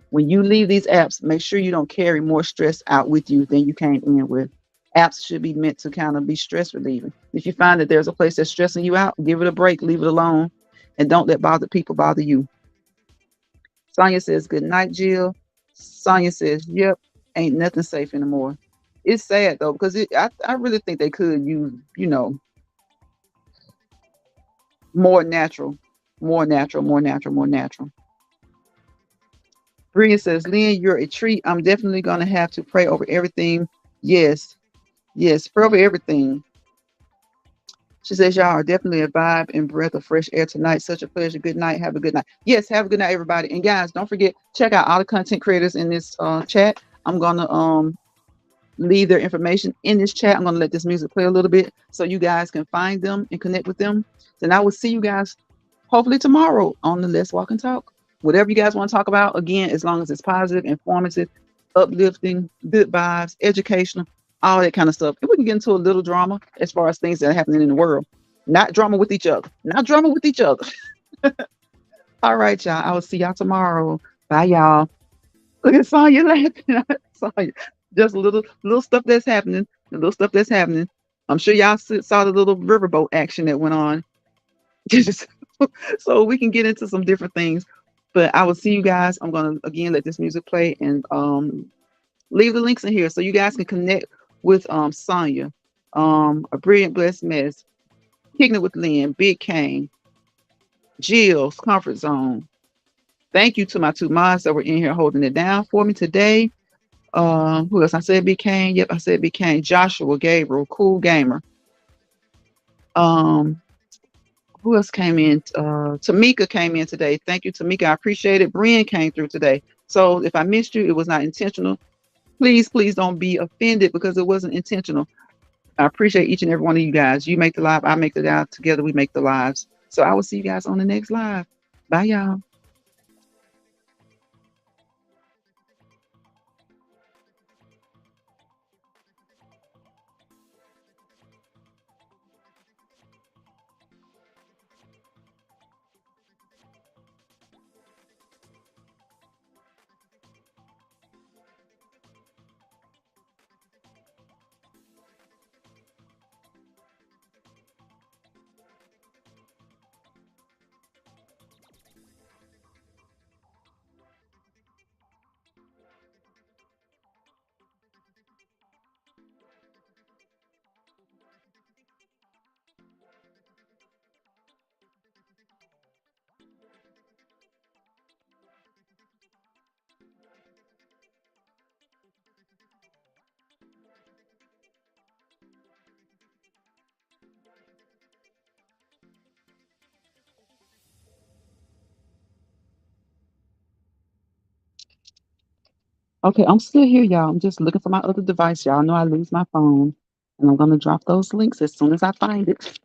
When you leave these apps, make sure you don't carry more stress out with you than you came in with. Apps should be meant to kind of be stress relieving. If you find that there's a place that's stressing you out, give it a break, leave it alone, and don't let bother people bother you. Sonia says, good night, Jill. Sonia says, yep, ain't nothing safe anymore. It's sad though, because I really think they could use, more natural, more natural, more natural, more natural. Bria says, Lynn, you're a treat. I'm definitely going to have to pray over everything. Yes, yes, pray over everything. She says, y'all are definitely a vibe and breath of fresh air tonight. Such a pleasure. Good night. Have a good night. Yes, have a good night, everybody. And guys, don't forget, check out all the content creators in this chat. I'm going to leave their information in this chat. I'm going to let this music play a little bit so you guys can find them and connect with them. Then I will see you guys hopefully tomorrow on the Let's Walk and Talk. Whatever you guys want to talk about, again, as long as it's positive, informative, uplifting, good vibes, educational, all that kind of stuff. And we can get into a little drama as far as things that are happening in the world. Not drama with each other. Not drama with each other. All right, y'all. I will see y'all tomorrow. Bye, y'all. Look at Sonya laughing. Sonya. Just a little stuff that's happening. The little stuff that's happening. I'm sure y'all saw the little riverboat action that went on. So we can get into some different things. But I will see you guys. I'm gonna again let this music play and leave the links in here so you guys can connect with Sonya, a brilliant blessed mess, kicking it with Lynn, Big Kane, Jill's comfort zone. Thank you to my two mods that were in here holding it down for me today. Who else? I said Big Kane. Yep, I said Big Kane. Joshua, Gabriel, Cool Gamer. Um, who else came in? Tamika came in today. Thank you, Tamika. I appreciate it. Brian came through today. So if I missed you, it was not intentional. Please don't be offended because it wasn't intentional. I appreciate each and every one of you guys. You make the live, I make the live. Together we make the lives. So I will see you guys on the next live. Bye, y'all. Okay, I'm still here, y'all. I'm just looking for my other device. Y'all know I lose my phone. And I'm gonna drop those links as soon as I find it.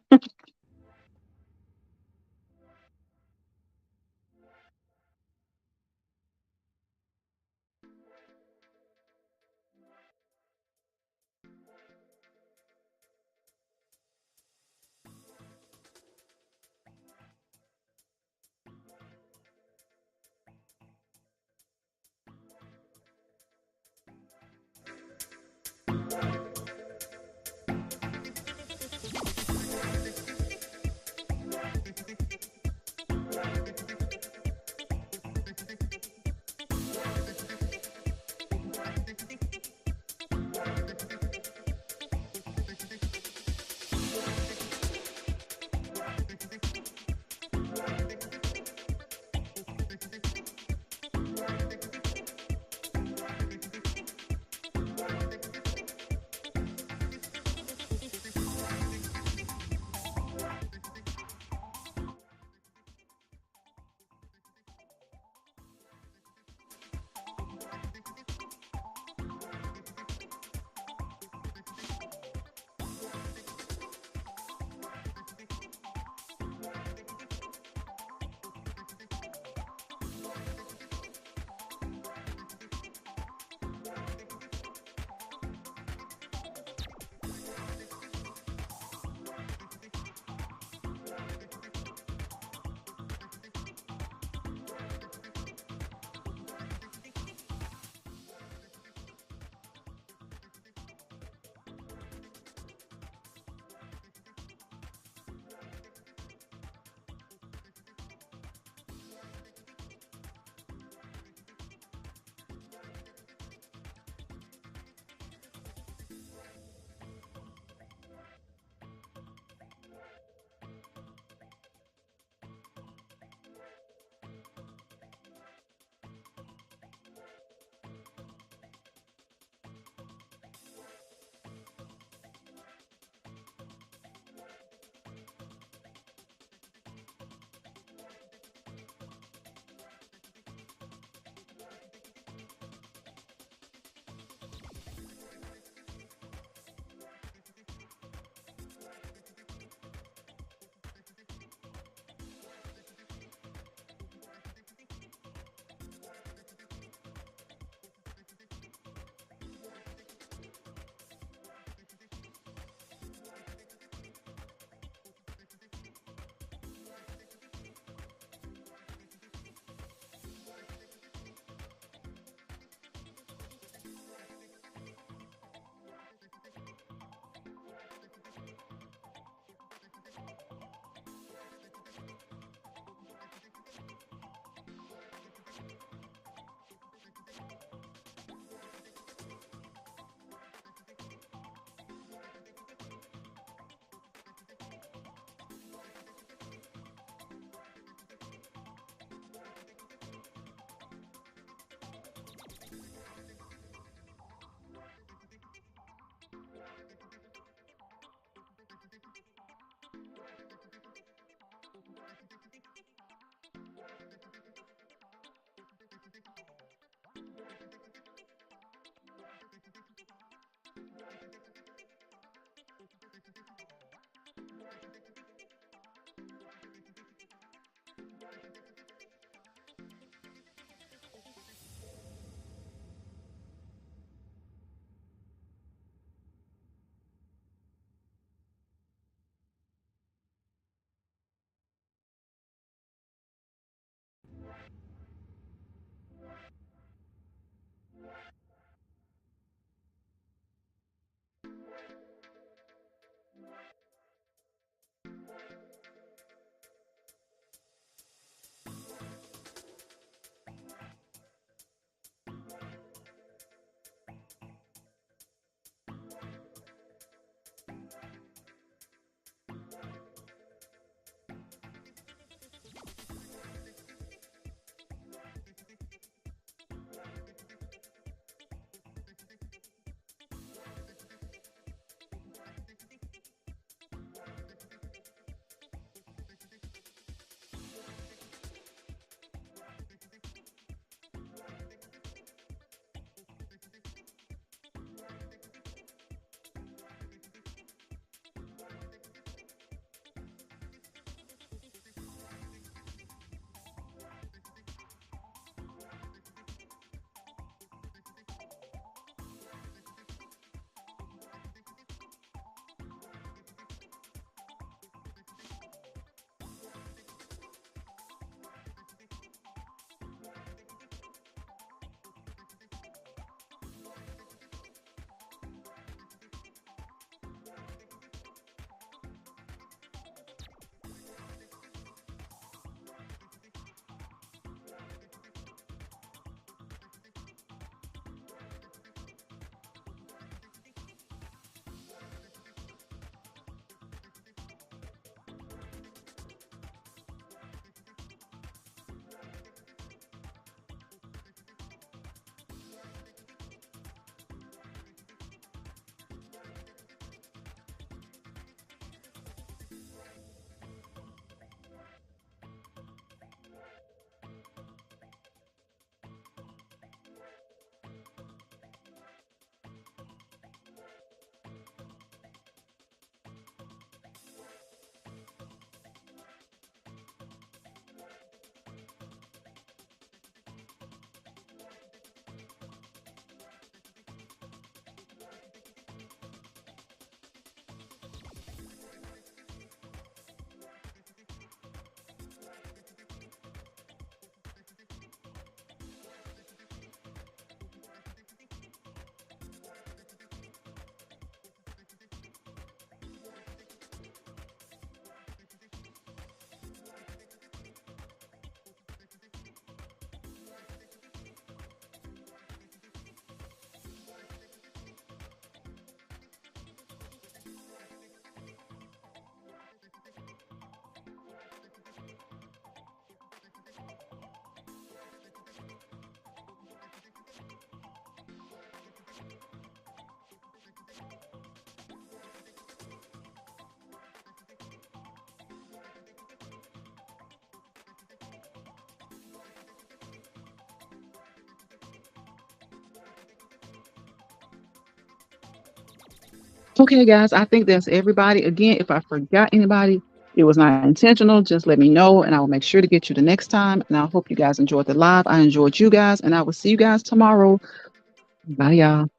Okay, guys, I think that's everybody. Again, if I forgot anybody, it was not intentional. Just let me know, and I will make sure to get you the next time. And I hope you guys enjoyed the live. I enjoyed you guys, and I will see you guys tomorrow. Bye, y'all.